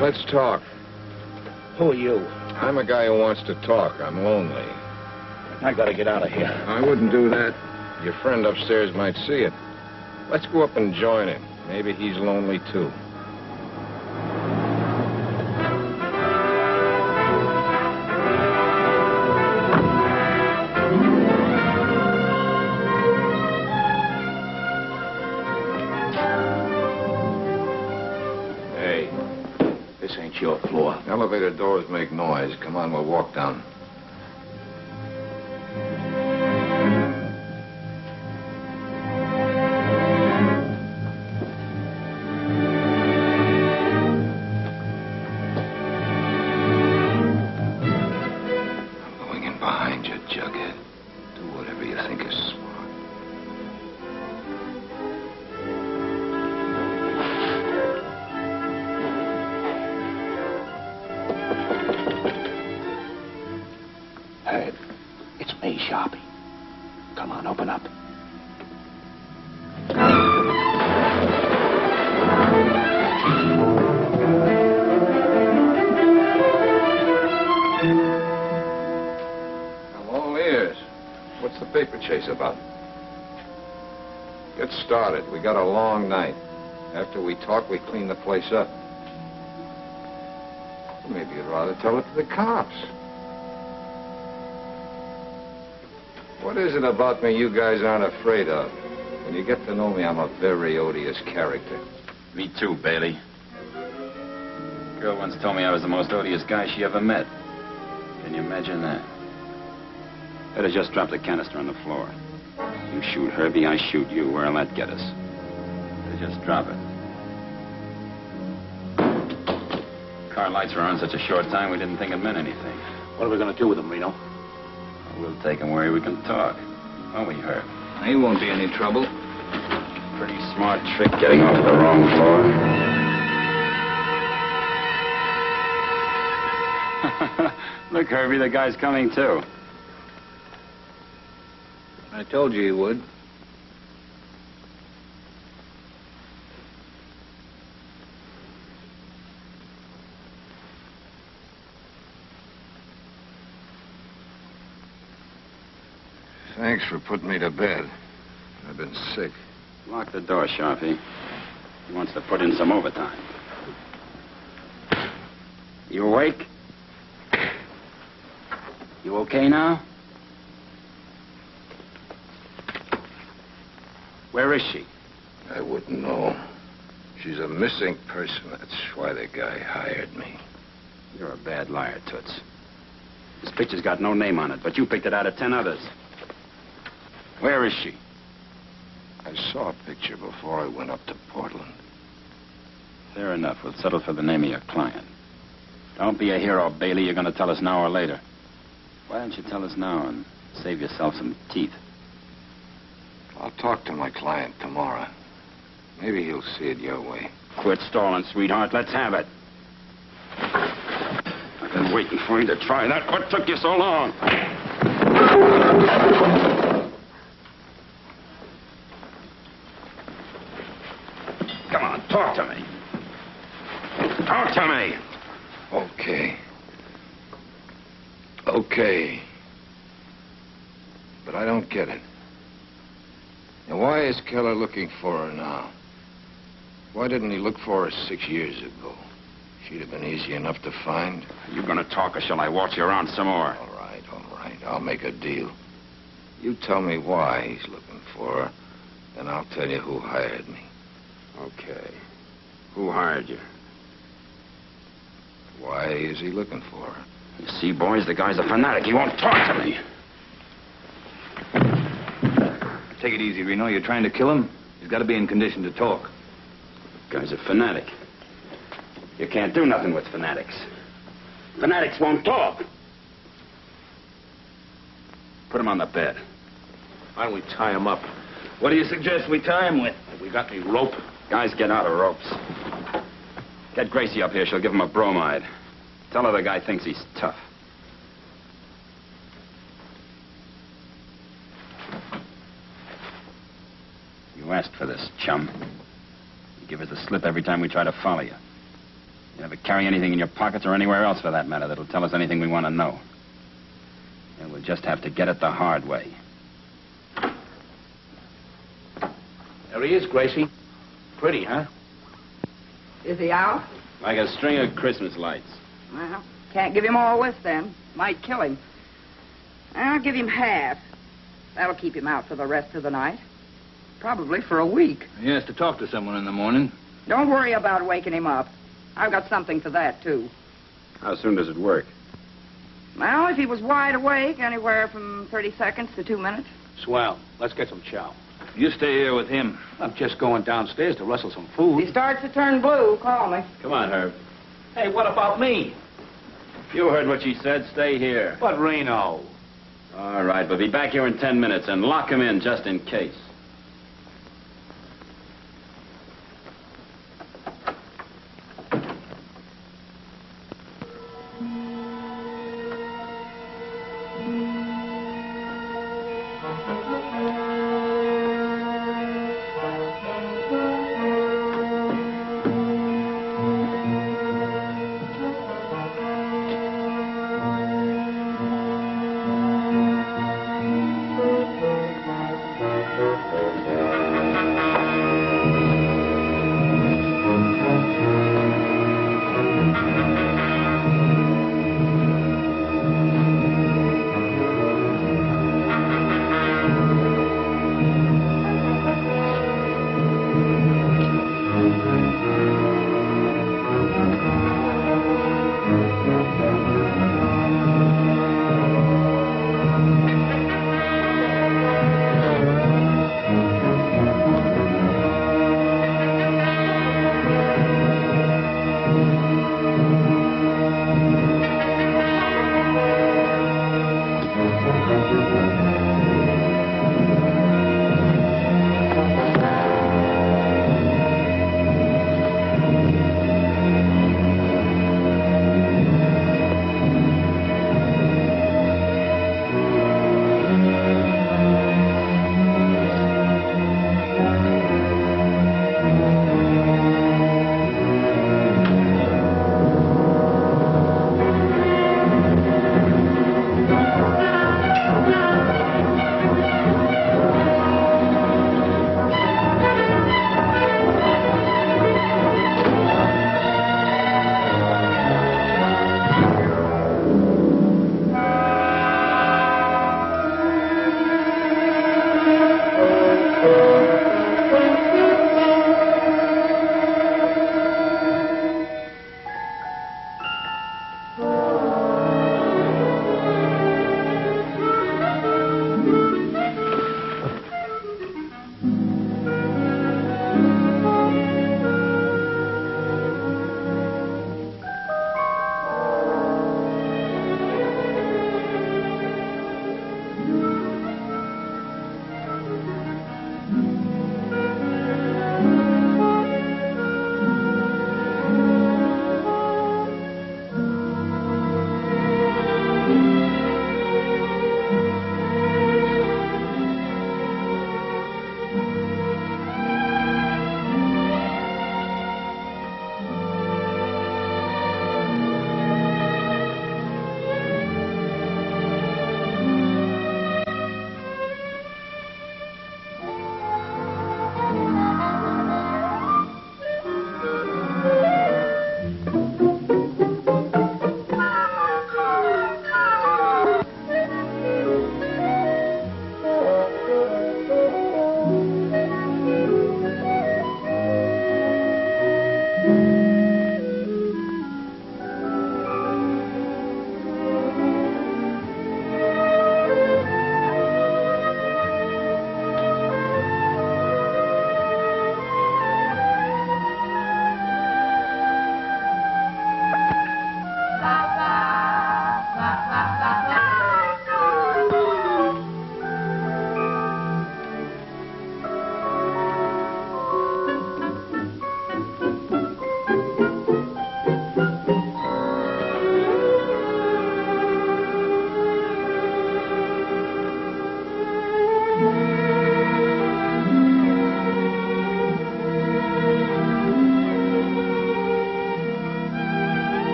Let's talk. Who are you? I'm a guy who wants to talk. I'm lonely. I gotta get out of here. I wouldn't do that. Your friend upstairs might see it. Let's go up and join him. Maybe he's lonely, too. Hey, this ain't your floor. Elevator doors make noise. Come on, we'll walk down. Chase about. Get started. We got a long night. After we talk, we clean the place up. Maybe you'd rather tell it to the cops. What is it about me you guys aren't afraid of? When you get to know me, I'm a very odious character. Me too, Bailey. A girl once told me I was the most odious guy she ever met. Can you imagine that? Better just drop the canister on the floor. You shoot Herbie, I shoot you. Where'll that get us? Better just drop it. Car lights were on such a short time, we didn't think it meant anything. What are we going to do with him, Reno? We'll take him where we can talk. Won't we, Herb? He won't be any trouble. Pretty smart trick getting off the wrong floor. Look, Herbie, the guy's coming, too. I told you he would. Thanks for putting me to bed. I've been sick. Lock the door, Sharpie. He wants to put in some overtime. You awake? You okay now? Where is she? I wouldn't know. She's a missing person. That's why the guy hired me. You're a bad liar, Toots. This picture's got no name on it, but you picked it out of 10 others. Where is she? I saw a picture before I went up to Portland. Fair enough. We'll settle for the name of your client. Don't be a hero, Bailey. You're going to tell us now or later. Why don't you tell us now and save yourself some teeth? I'll talk to my client tomorrow. Maybe he'll see it your way. Quit stalling, sweetheart. Let's have it. I've been waiting for you to try that. What took you so long? Come on, talk to me. Talk to me. Okay. Okay. But I don't get it. And why is Keller looking for her now? Why didn't he look for her 6 years ago? She'd have been easy enough to find. Are you going to talk, or shall I walk you around some more? All right. I'll make a deal. You tell me why he's looking for her, and I'll tell you who hired me. Okay. Who hired you? Why is he looking for her? You see, boys, the guy's a fanatic. He won't talk to me. Take it easy, Reno. You're trying to kill him? He's got to be in condition to talk. The guy's a fanatic. You can't do nothing with fanatics. Fanatics won't talk. Put him on the bed. Why don't we tie him up? What do you suggest we tie him with? Have we got any rope? Guys, get out of ropes. Get Gracie up here. She'll give him a bromide. Tell her the guy thinks he's tough. You asked for this, chum. You give us the slip every time we try to follow you. You never carry anything in your pockets or anywhere else, for that matter, that'll tell us anything we want to know. And we'll just have to get it the hard way. There he is, Gracie. Pretty, huh? Is he out? Like a string of Christmas lights. Well, can't give him all this then. Might kill him. I'll give him half. That'll keep him out for the rest of the night. Probably for a week. He has to talk to someone in the morning. Don't worry about waking him up. I've got something for that, too. How soon does it work? Well, if he was wide awake, anywhere from 30 seconds to 2 minutes. Swell. Let's get some chow. You stay here with him. I'm just going downstairs to rustle some food. If he starts to turn blue, call me. Come on, Herb. Hey, what about me? You heard what she said. Stay here. But Reno. All right, but be back here in 10 minutes and lock him in just in case.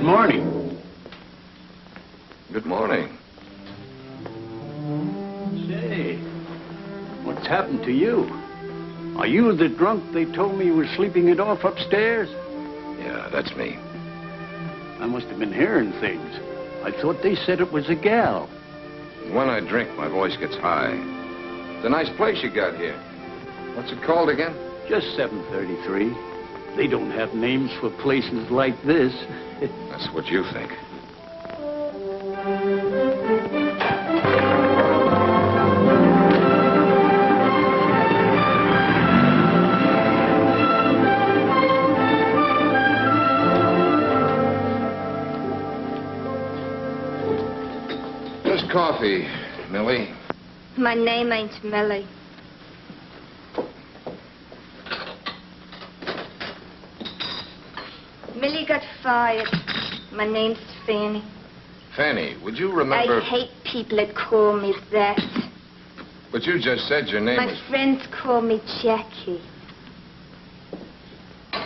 morning. Good morning. Say, what's happened to you? Are you the drunk they told me was sleeping it off upstairs? Yeah, that's me. I must have been hearing things. I thought they said it was a gal. When I drink, my voice gets high. It's a nice place you got here. What's it called again? Just 733. They don't have names for places like this. That's what you think. Just coffee, Millie. My name ain't Millie. Millie got fired. My name's Fanny. Fanny, would you remember... I hate people that call me that. But you just said your name My was... friends call me Jackie.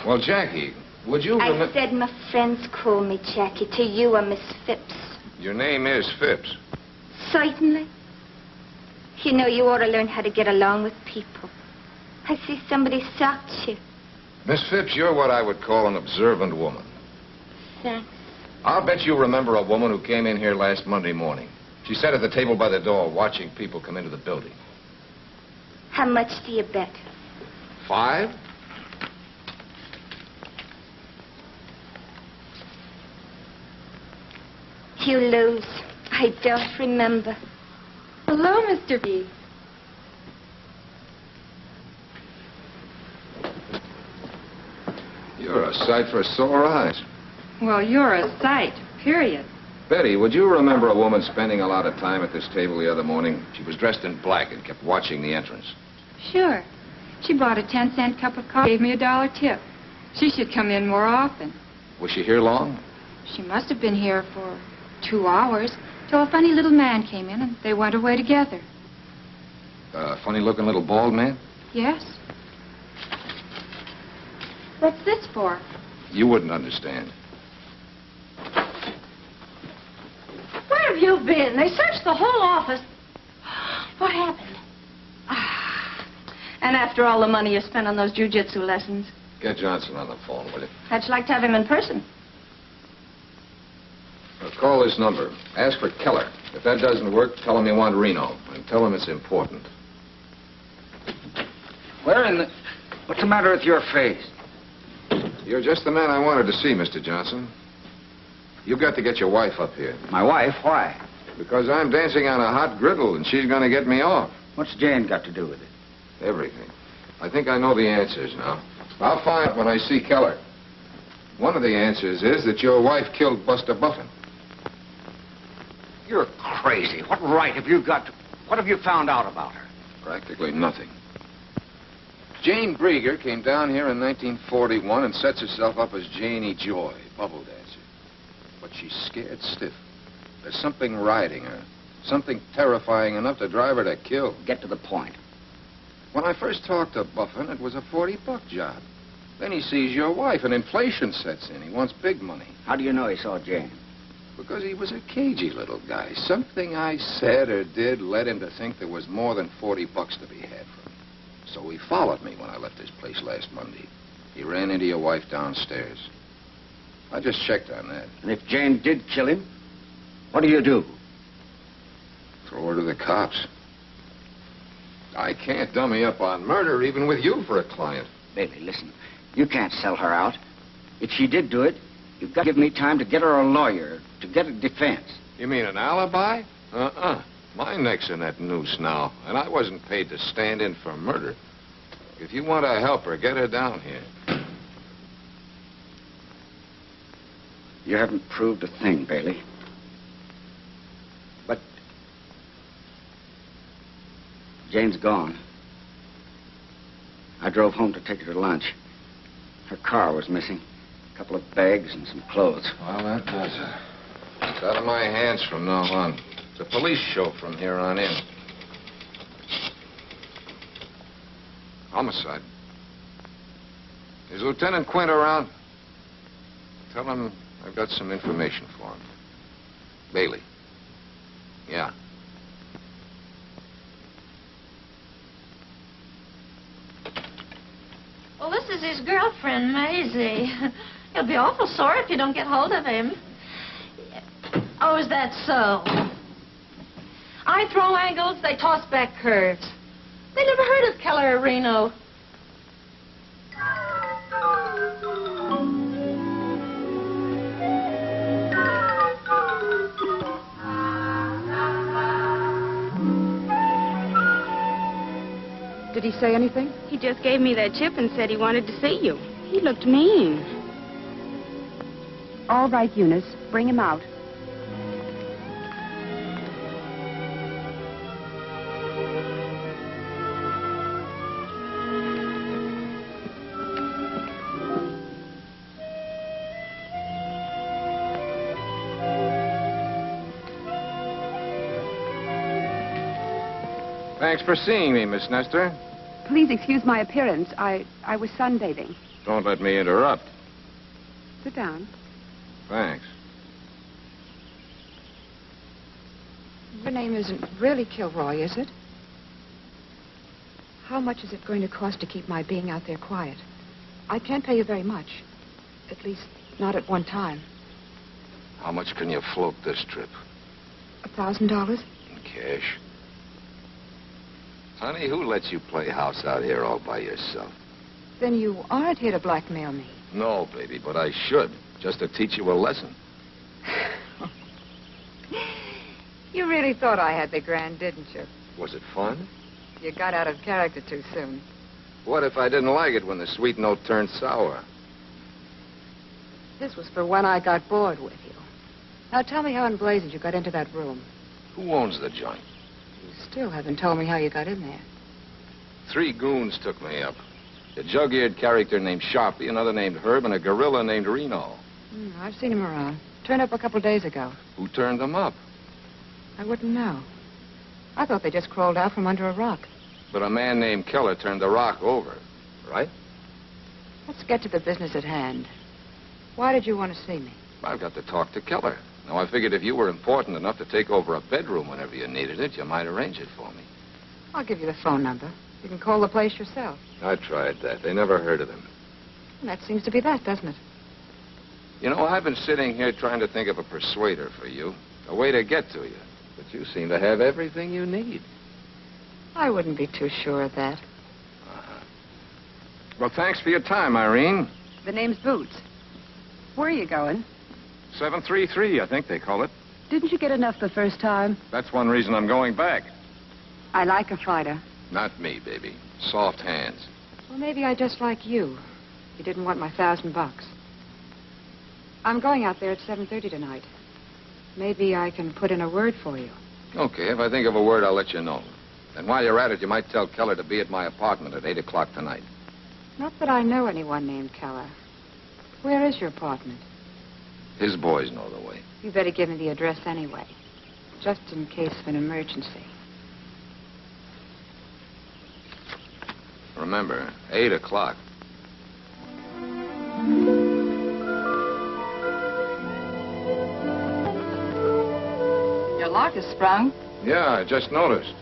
Well, Jackie, would you I remember... said my friends call me Jackie. To you, I'm Miss Phipps. Your name is Phipps. Certainly. You know, you ought to learn how to get along with people. I see somebody socked you. Miss Phipps, you're what I would call an observant woman. Thanks. I'll bet you remember a woman who came in here last Monday morning. She sat at the table by the door watching people come into the building. How much do you bet? 5? You lose. I don't remember. Hello, Mr. B. You're a sight for sore eyes. Well, you're a sight, period. Betty, would you remember a woman spending a lot of time at this table the other morning? She was dressed in black and kept watching the entrance. Sure. She bought a 10-cent cup of coffee, gave me $1 tip. She should come in more often. Was she here long? She must have been here for 2 hours, till a funny little man came in, and they went away together. A funny-looking little bald man? Yes. What's this for? You wouldn't understand. Where have you been? They searched the whole office. What happened? And after all the money you spent on those jiu-jitsu lessons. Get Johnson on the phone, will you? How'd you like to have him in person? Call this number. Ask for Keller. If that doesn't work, tell him you want Reno. And tell him it's important. Where in the... What's the matter with your face? You're just the man I wanted to see, Mr. Johnson. You've got to get your wife up here. My wife? Why? Because I'm dancing on a hot griddle, and she's going to get me off. What's Jane got to do with it? Everything. I think I know the answers now. I'll find out when I see Keller. One of the answers is that your wife killed Buster Buffin. You're crazy. What right have you got to... What have you found out about her? Practically nothing. Jane Brieger came down here in 1941 and sets herself up as Janie Joy, bubble dancer. But she's scared stiff. There's something riding her. Something terrifying enough to drive her to kill. Get to the point. When I first talked to Buffin, it was a $40 job. Then he sees your wife, and inflation sets in. He wants big money. How do you know he saw Jane? Because he was a cagey little guy. Something I said or did led him to think there was more than $40 to be had from me. So he followed me when I left his place last Monday. He ran into your wife downstairs. I just checked on that. And if Jane did kill him, what do you do? Throw her to the cops. I can't dummy up on murder, even with you for a client. Bailey, listen. You can't sell her out. If she did do it, you've got to give me time to get her a lawyer, to get a defense. You mean an alibi? My neck's in that noose now, and I wasn't paid to stand in for murder. If you want to help her, get her down here. You haven't proved a thing, Bailey. But Jane's gone. I drove home to take her to lunch. Her car was missing. A couple of bags and some clothes. Well, that does it. It's out of my hands from now on. It's a police show from here on in. Homicide. Is Lieutenant Quint around? Tell him I've got some information for him. Bailey. Yeah. Well, this is his girlfriend, Maisie. He'll be awful sore if you don't get hold of him. Oh, is that so? I throw angles, they toss back curves. They never heard of Keller or Reno. Did he say anything? He just gave me that chip and said he wanted to see you. He looked mean. All right, Eunice. Bring him out. Thanks for seeing me, Miss Nestor. Please excuse my appearance. I was sunbathing. Don't let me interrupt. Sit down. Thanks. Your name isn't really Kilroy, is it? How much is it going to cost to keep my being out there quiet? I can't pay you very much. At least, not at one time. How much can you float this trip? $1,000? In cash. Honey, who lets you play house out here all by yourself? Then you aren't here to blackmail me. No, baby, but I should. Just to teach you a lesson. You really thought I had the grand, didn't you? Was it fun? You got out of character too soon. What if I didn't like it when the sweet note turned sour? This was for when I got bored with you. Now tell me how in blazes you got into that room. Who owns the joint? You still haven't told me how you got in there. 3 goons took me up. A jug-eared character named Sharpie, another named Herb, and a gorilla named Reno. I've seen him around. Turned up a couple days ago. Who turned them up? I wouldn't know. I thought they just crawled out from under a rock. But a man named Keller turned the rock over, right? Let's get to the business at hand. Why did you want to see me? I've got to talk to Keller. Now, I figured if you were important enough to take over a bedroom whenever you needed it, you might arrange it for me. I'll give you the phone number. You can call the place yourself. I tried that. They never heard of him. And that seems to be that, doesn't it? You know, I've been sitting here trying to think of a persuader for you, a way to get to you. But you seem to have everything you need. I wouldn't be too sure of that. Well, thanks for your time, Irene. The name's Boots. Where are you going? 733, I think they call it. Didn't you get enough the first time? That's one reason I'm going back. I like a fighter. Not me, baby. Soft hands. Well, maybe I just like you. You didn't want my $1,000. I'm going out there at 7:30 tonight. Maybe I can put in a word for you. Okay, if I think of a word, I'll let you know. And while you're at it, you might tell Keller to be at my apartment at 8 o'clock tonight. Not that I know anyone named Keller. Where is your apartment? His boys know the way. You better give me the address anyway, just in case of an emergency. Remember, 8 o'clock. Your lock is sprung. Yeah, I just noticed.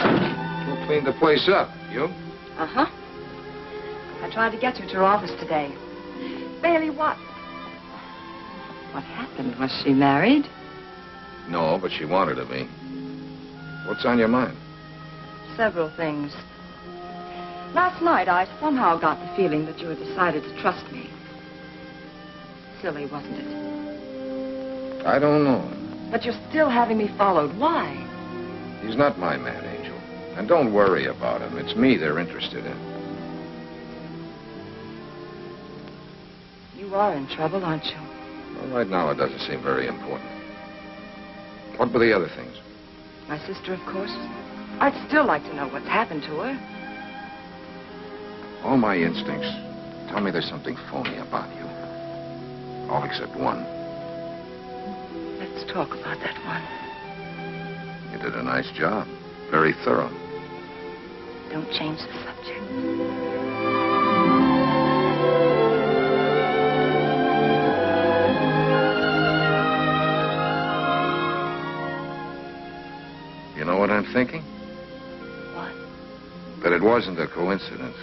Who cleaned the place up? You? Uh-huh. I tried to get you to her office today. Bailey, what happened? Was she married? No, but she wanted to be. What's on your mind? Several things. Last night, I somehow got the feeling that you had decided to trust me. Silly, wasn't it? I don't know. But you're still having me followed. Why? He's not my man, Angel. And don't worry about him. It's me they're interested in. You are in trouble, aren't you? Well, right now, it doesn't seem very important. What were the other things? My sister, of course. I'd still like to know what's happened to her. All my instincts tell me there's something phony about you. All except one. Let's talk about that one. You did a nice job. Very thorough. Don't change the subject. That it wasn't a coincidence.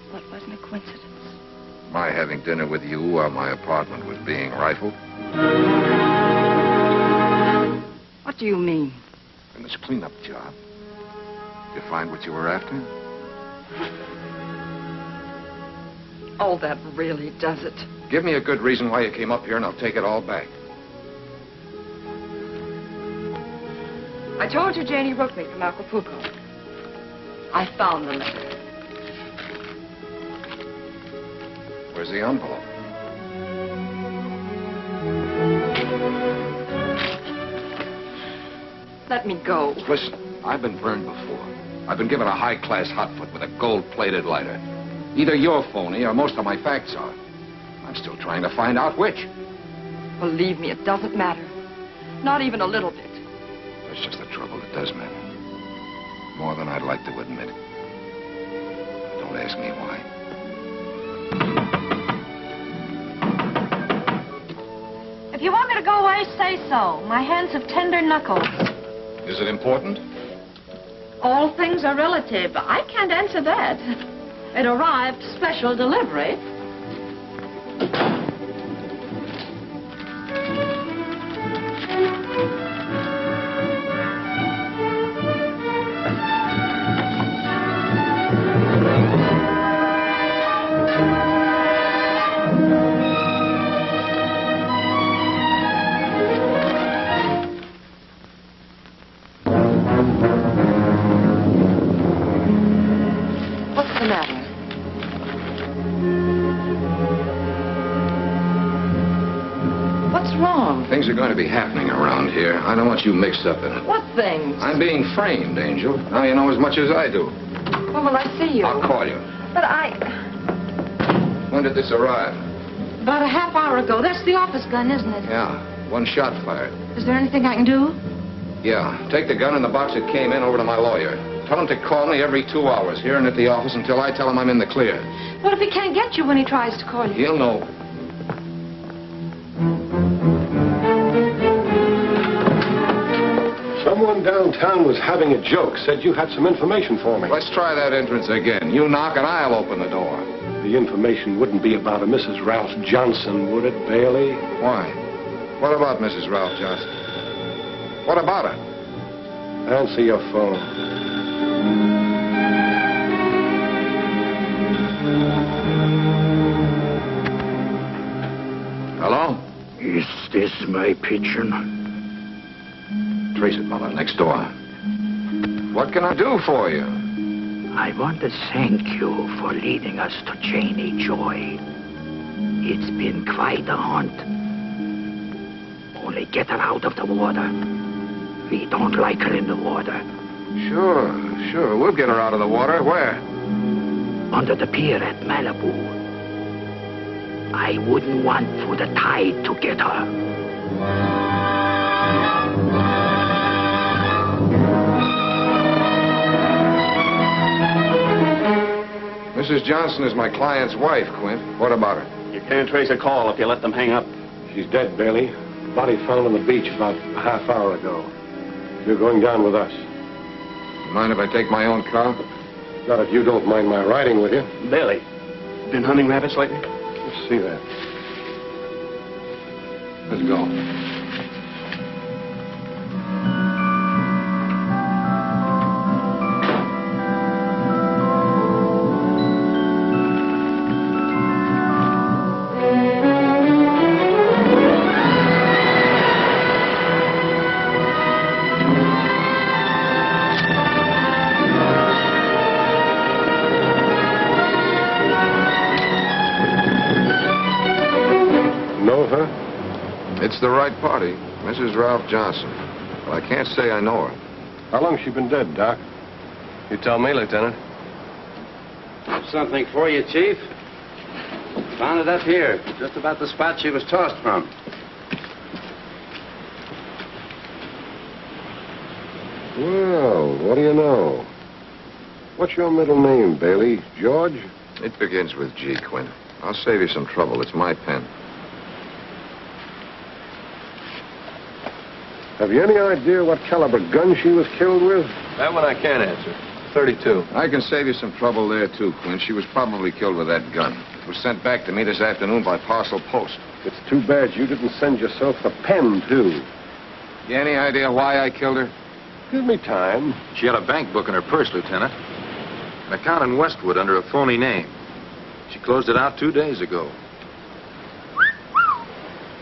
What wasn't a coincidence? My having dinner with you while my apartment was being rifled. What do you mean? In this cleanup job. Did you find what you were after? Oh, that really does it. Give me a good reason why you came up here and I'll take it all back. I told you Janie wrote me from Acapulco. I found the letter. Where's the envelope? Let me go. Listen, I've been burned before. I've been given a high-class hotfoot with a gold-plated lighter. Either you're phony or most of my facts are. I'm still trying to find out which. Believe me, it doesn't matter. Not even a little bit. That's just the trouble. It does matter. More than I'd like to admit. Don't ask me why. If you want me to go away, say so. My hands have tender knuckles. Is it important? All things are relative. I can't answer that. It arrived special delivery. Things are going to be happening around here. I don't want you mixed up in it. What things? I'm being framed, Angel. Now you know as much as I do. When will I see you? I'll call you. But I... When did this arrive? About a half hour ago. That's the office gun, isn't it? Yeah. One shot fired. Is there anything I can do? Yeah. Take the gun and the box that came in over to my lawyer. Tell him to call me every 2 hours here and at the office until I tell him I'm in the clear. What if he can't get you when he tries to call you? He'll know. Someone downtown was having a joke, said you had some information for me. Let's try that entrance again. You knock and I'll open the door. The information wouldn't be about a Mrs. Ralph Johnson, would it, Bailey? Why? What about Mrs. Ralph Johnson? What about her? Answer your phone. Hello? Is this my pigeon? Trace it, Mother, next door. What can I do for you? I want to thank you for leading us to Janie Joy. It's been quite a hunt. Only get her out of the water. We don't like her in the water. Sure. We'll get her out of the water. Where? Under the pier at Malibu. I wouldn't want for the tide to get her. Mrs. Johnson is my client's wife, Quint. What about her? You can't trace a call if you let them hang up. She's dead, Bailey. Body found on the beach about a half hour ago. You're going down with us. Mind if I take my own car? Not if you don't mind my riding with you. Bailey, been hunting rabbits lately? Let's see that. Let's go. It's the right party, Mrs. Ralph Johnson. But I can't say I know her. How long's she been dead, Doc? You tell me, Lieutenant. Something for you, Chief. Found it up here, just about the spot she was tossed from. Well, what do you know? What's your middle name, Bailey? George? It begins with G, Quint. I'll save you some trouble. It's my pen. Have you any idea what caliber gun she was killed with? That one I can't answer. 32. I can save you some trouble there, too, Quinn. She was probably killed with that gun. It was sent back to me this afternoon by parcel post. It's too bad you didn't send yourself the pen, too. You any idea why I killed her? Give me time. She had a bank book in her purse, Lieutenant. An account in Westwood under a phony name. She closed it out 2 days ago.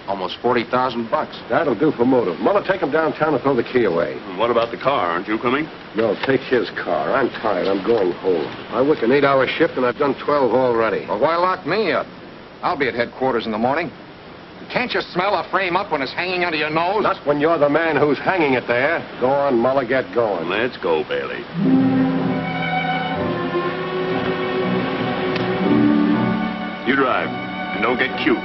Almost $40,000. That'll do for motive. Muller, take him downtown and throw the key away. What about the car? Aren't you coming? No, take his car. I'm tired. I'm going home. I work an 8-hour shift, and I've done 12 already. Well, why lock me up? I'll be at headquarters in the morning. Can't you smell a frame up when it's hanging under your nose? Not when you're the man who's hanging it there. Go on, Muller, get going. Let's go, Bailey. You drive, and don't get cute.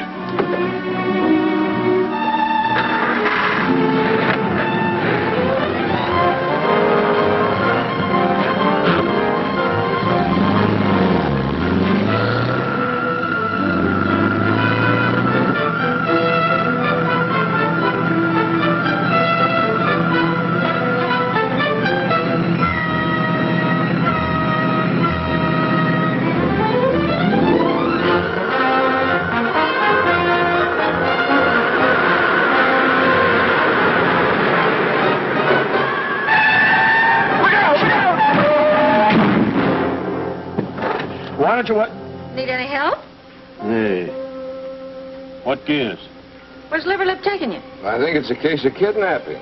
Why don't you what? Need any help? Hey. What gives? Where's Liverlip taking you? I think it's a case of kidnapping.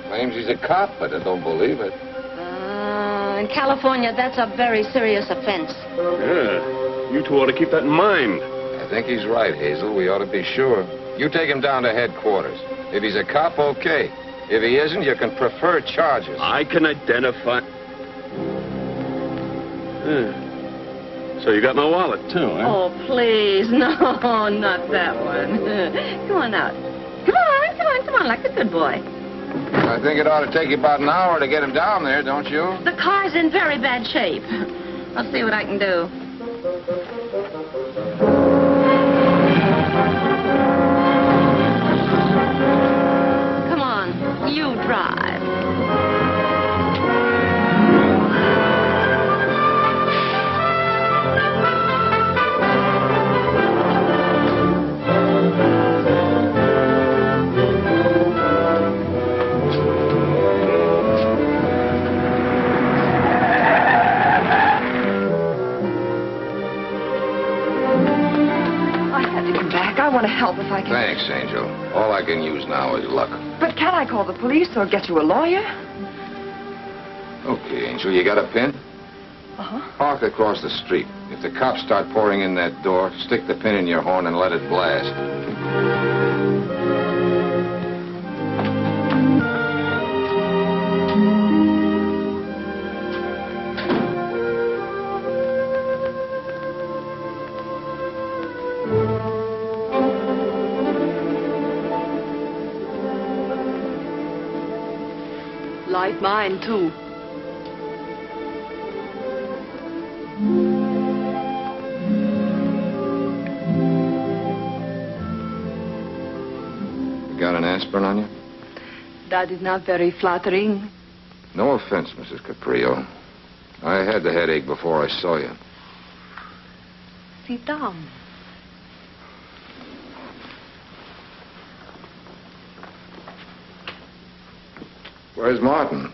Claims he's a cop, but I don't believe it. In California, that's a very serious offense. Yeah. You two ought to keep that in mind. I think he's right, Hazel. We ought to be sure. You take him down to headquarters. If he's a cop, okay. If he isn't, you can prefer charges. I can identify... So you got my wallet, too, eh? Oh, please. No, not that one. Come on out. Come on, like a good boy. I think it ought to take you about an hour to get him down there, don't you? The car's in very bad shape. I'll see what I can do. Come on, you drive. I want to help if I can. Thanks, Angel. All I can use now is luck. But can I call the police or get you a lawyer? Okay, Angel, you got a pin? Uh-huh. Park across the street. If the cops start pouring in that door, stick the pin in your horn and let it blast. Light mine, too. You got an aspirin on you? That is not very flattering. No offense, Mrs. Caprio. I had the headache before I saw you. Sit down. Where's Martin?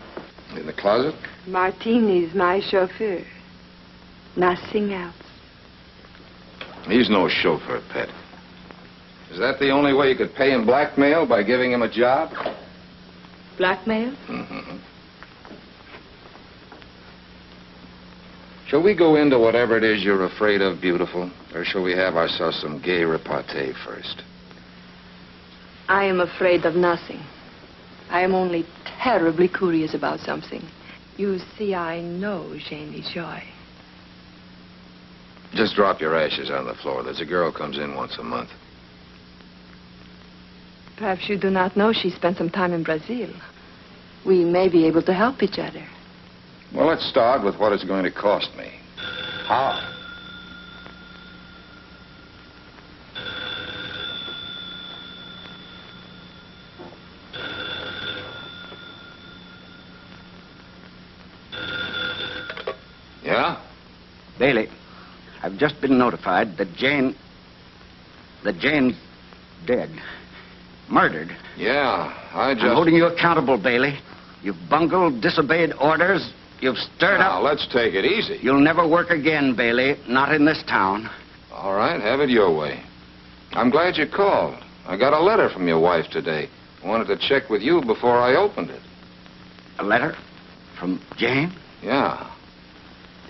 In the closet? Martin is my chauffeur. Nothing else. He's no chauffeur, Pet. Is that the only way you could pay him blackmail, by giving him a job? Blackmail? Mm-hmm. Shall we go into whatever it is you're afraid of, beautiful? Or shall we have ourselves some gay repartee first? I am afraid of nothing. I am only terribly curious about something. You see, I know Janie Joy. Just drop your ashes on the floor. There's a girl comes in once a month. Perhaps you do not know she spent some time in Brazil. We may be able to help each other. Well, let's start with what it's going to cost me. How? Bailey, I've just been notified that Jane's dead. Murdered. Yeah, I'm holding you accountable, Bailey. You've bungled, disobeyed orders. You've stirred up... Now, let's take it easy. You'll never work again, Bailey. Not in this town. All right, have it your way. I'm glad you called. I got a letter from your wife today. I wanted to check with you before I opened it. A letter? From Jane? Yeah.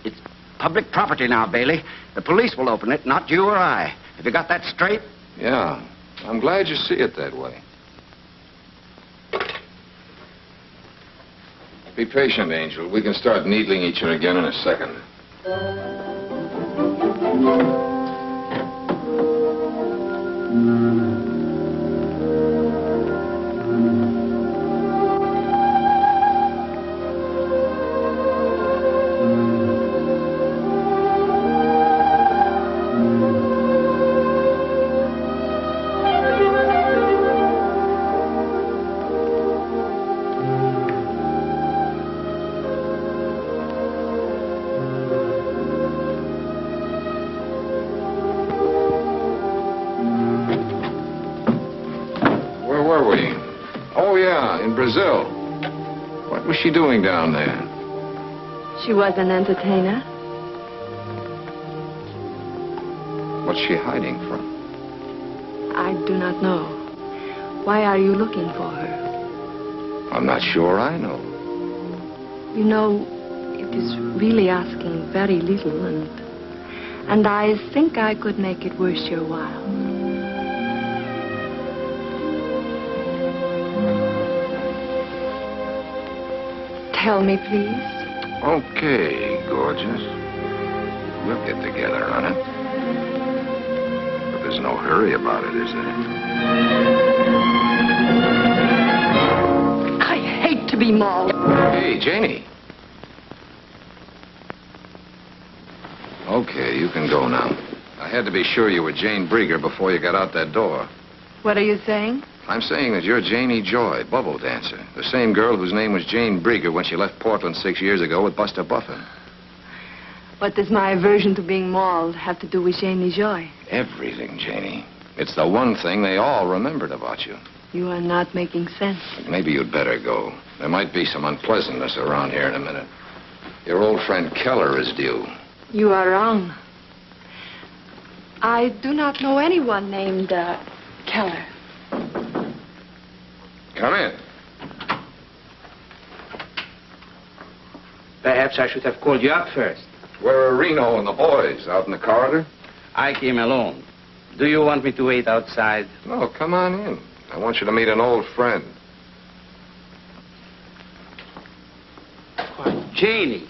It's public property now, Bailey. The police will open it, not you or I. Have you got that straight? Yeah. I'm glad you see it that way. Be patient, Angel. We can start needling each other again in a second. Brazil. What was she doing down there? She was an entertainer. What's she hiding from? I do not know. Why are you looking for her? I'm not sure I know. You know, it is really asking very little, and I think I could make it worth your while. Tell me, please. Okay, gorgeous. We'll get together on it. But there's no hurry about it, is there? I hate to be mauled. Hey, Janie. Okay, you can go now. I had to be sure you were Jane Brieger before you got out that door. What are you saying? I'm saying that you're Janie Joy, bubble dancer. The same girl whose name was Jane Brieger when she left Portland 6 years ago with Buster Buffin. What does my aversion to being mauled have to do with Janie Joy? Everything, Janie. It's the one thing they all remembered about you. You are not making sense. Maybe you'd better go. There might be some unpleasantness around here in a minute. Your old friend Keller is due. You are wrong. I do not know anyone named Keller. Come in. Perhaps I should have called you up first. Where are Reno and the boys? Out in the corridor? I came alone. Do you want me to wait outside? No, come on in. I want you to meet an old friend. Why, Janie.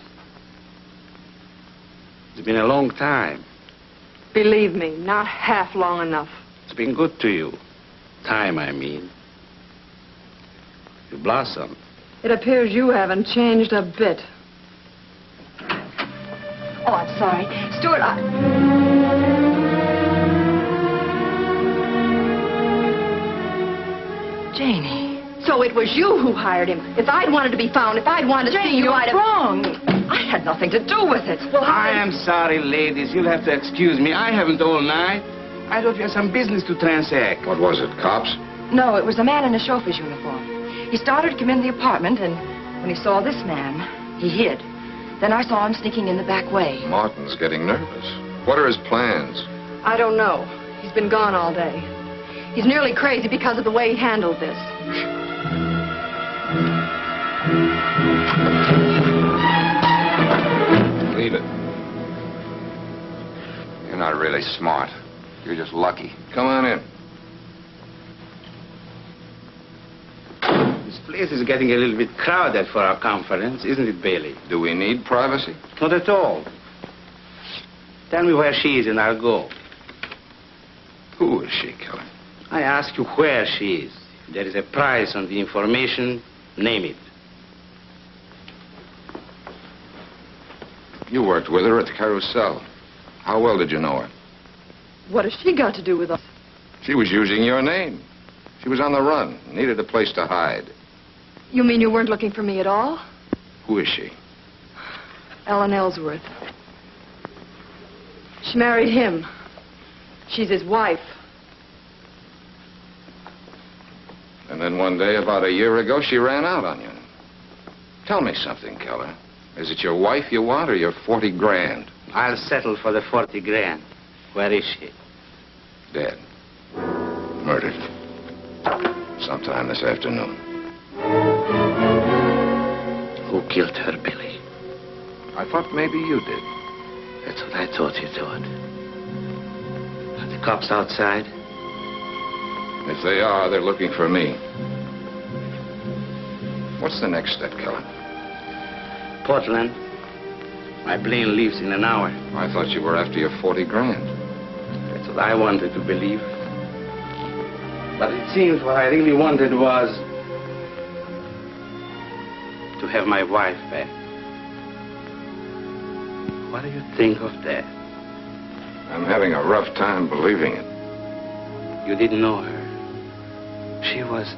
It's been a long time. Believe me, not half long enough. It's been good to you. Time, I mean. You blossom. It appears you haven't changed a bit. Oh, I'm sorry. Stuart, Janie. So it was you who hired him. If I'd wanted to be found, if I'd wanted to see you, I'd have... wrong. I had nothing to do with it. Well, I am sorry, ladies. You'll have to excuse me. I haven't all night. I thought you had some business to transact. What was it, cops? No, it was a man in a chauffeur's uniform. He started to come in the apartment, and when he saw this man, he hid. Then I saw him sneaking in the back way. Martin's getting nervous. What are his plans? I don't know. He's been gone all day. He's nearly crazy because of the way he handled this. Leave it. You're not really smart. You're just lucky. Come on in. This place is getting a little bit crowded for our conference, isn't it, Bailey? Do we need privacy? Not at all. Tell me where she is and I'll go. Who is she, Keller? I ask you where she is. If there is a price on the information, name it. You worked with her at the Carousel. How well did you know her? What has she got to do with us? She was using your name. She was on the run, needed a place to hide. You mean you weren't looking for me at all? Who is she? Ellen Ellsworth. She married him. She's his wife. And then one day, about a year ago, she ran out on you. Tell me something, Keller. Is it your wife you want or your 40 grand? I'll settle for the 40 grand. Where is she? Dead. Murdered. Sometime this afternoon. Who killed her, Billy? I thought maybe you did. That's what I thought you thought. Are the cops outside? If they are, they're looking for me. What's the next step, Keller? Portland. My plane leaves in an hour. I thought you were after your 40 grand. That's what I wanted to believe. But it seems what I really wanted was to have my wife back. What do you think of that? I'm having a rough time believing it. You didn't know her. She was...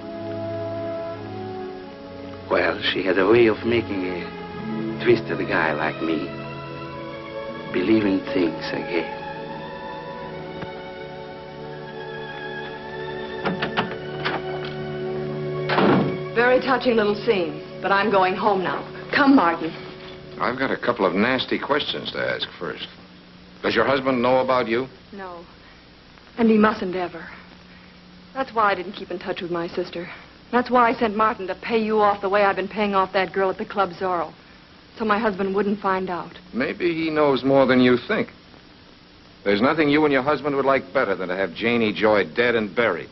Well, she had a way of making a twisted guy like me believe in things again. Very touching little scene, but I'm going home now. Come, Martin. I've got a couple of nasty questions to ask first. Does your husband know about you? No. And he mustn't ever. That's why I didn't keep in touch with my sister. That's why I sent Martin to pay you off the way I've been paying off that girl at the Club Zorro. So my husband wouldn't find out. Maybe he knows more than you think. There's nothing you and your husband would like better than to have Janie Joy dead and buried.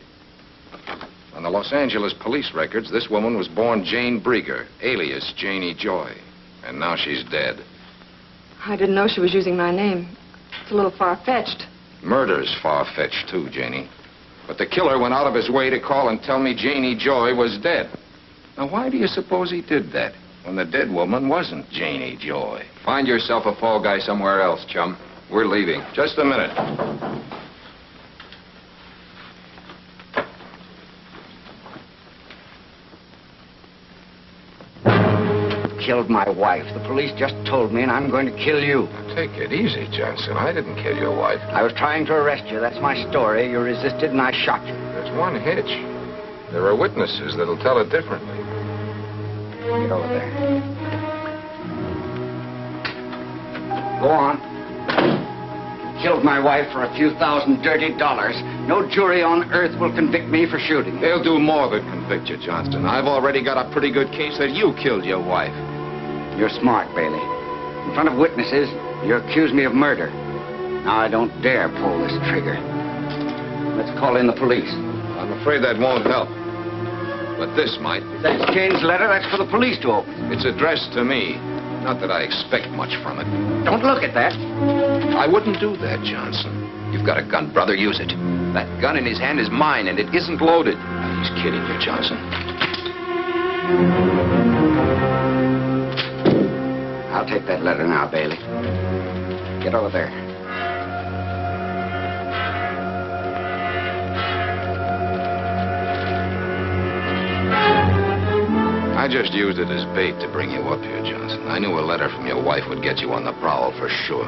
On the Los Angeles police records, this woman was born Jane Brieger, alias Janie Joy. And now she's dead. I didn't know she was using my name. It's a little far-fetched. Murder's far-fetched, too, Janie. But the killer went out of his way to call and tell me Janie Joy was dead. Now, why do you suppose he did that when the dead woman wasn't Janie Joy? Find yourself a fall guy somewhere else, chum. We're leaving. Just a minute. Killed my wife. The police just told me, and I'm going to kill you. Take it easy, Johnson. I didn't kill your wife. I was trying to arrest you. That's my story. You resisted, and I shot you. There's one hitch. There are witnesses that'll tell it differently. Get over there. Go on. Killed my wife for a few thousand dirty dollars. No jury on earth will convict me for shooting. They'll do more than convict you, Johnston. I've already got a pretty good case that you killed your wife. You're smart, Bailey. In front of witnesses, you accuse me of murder. Now I don't dare pull this trigger. Let's call in the police. I'm afraid that won't help. But this might. If that's Jane's letter, that's for the police to open. It's addressed to me. Not that I expect much from it. Don't look at that. I wouldn't do that, Johnson. You've got a gun, brother. Use it. That gun in his hand is mine, and it isn't loaded. He's kidding you, Johnson. I'll take that letter now, Bailey. Get over there. I just used it as bait to bring you up here, Johnson. I knew a letter from your wife would get you on the prowl for sure.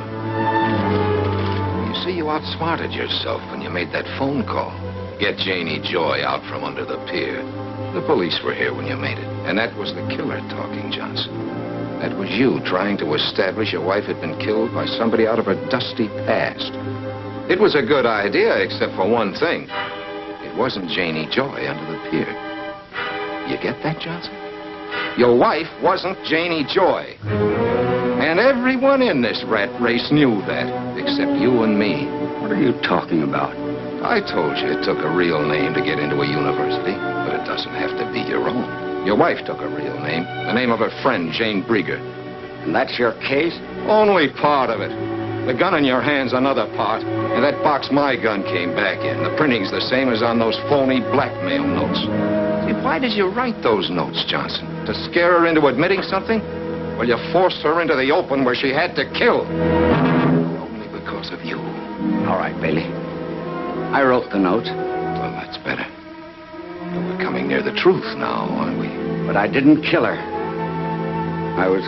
You see, you outsmarted yourself when you made that phone call. Get Janie Joy out from under the pier. The police were here when you made it. And that was the killer talking, Johnson. That was you trying to establish your wife had been killed by somebody out of her dusty past. It was a good idea, except for one thing. It wasn't Janie Joy under the pier. You get that, Johnson? Your wife wasn't Janie Joy. And everyone in this rat race knew that, except you and me. What are you talking about? I told you it took a real name to get into a university, but it doesn't have to be your own. Your wife took a real name, the name of her friend, Jane Brieger. And that's your case? Only part of it. The gun in your hand's another part, and that box my gun came back in. The printing's the same as on those phony blackmail notes. See, why did you write those notes, Johnson? To scare her into admitting something? Well, you forced her into the open where she had to kill. Only because of you. All right, Bailey. I wrote the notes. Well, that's better. But we're coming near the truth now, aren't we? But I didn't kill her. I was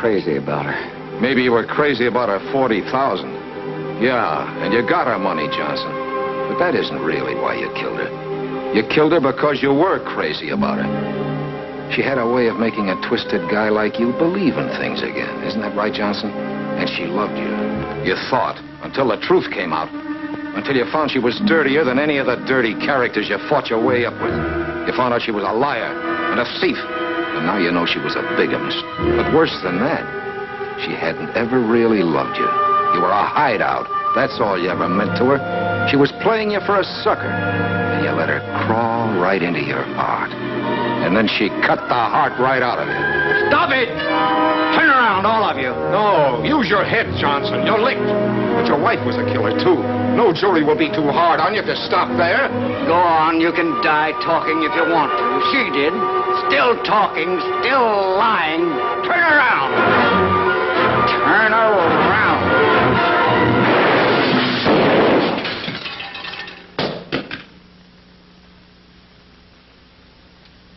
crazy about her. Maybe you were crazy about her 40,000. Yeah, and you got her money, Johnson. But that isn't really why you killed her. You killed her because you were crazy about her. She had a way of making a twisted guy like you believe in things again. Isn't that right, Johnson? And she loved you. You thought, until the truth came out. Until you found she was dirtier than any of the dirty characters you fought your way up with. You found out she was a liar and a thief. And now you know she was a bigamist. But worse than that, she hadn't ever really loved you. You were a hideout. That's all you ever meant to her. She was playing you for a sucker. And you let her crawl right into your heart. And then she cut the heart right out of you. Stop it! Turn around, all of you. No, use your head, Johnson. You're licked. But your wife was a killer, too. No jury will be too hard on you if you stop there. Go on, you can die talking if you want to. She did. Still talking, still lying. Turn around. Turn around.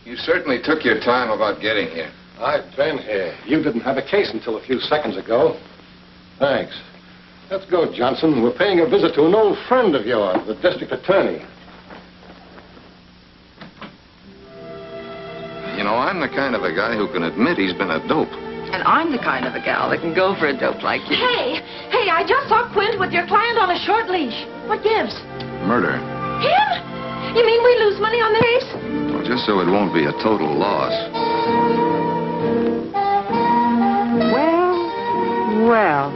You certainly took your time about getting here. I've been here. You didn't have a case until a few seconds ago. Thanks. Let's go, Johnson. We're paying a visit to an old friend of yours, the district attorney. You know, I'm the kind of a guy who can admit he's been a dope. And I'm the kind of a gal that can go for a dope like you. Hey, I just saw Quint with your client on a short leash. What gives? Murder. Him? You mean we lose money on the case? Well, just so it won't be a total loss. Well.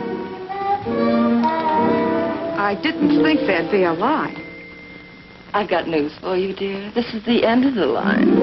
I didn't think there'd be a line. I've got news for you, dear. This is the end of the line.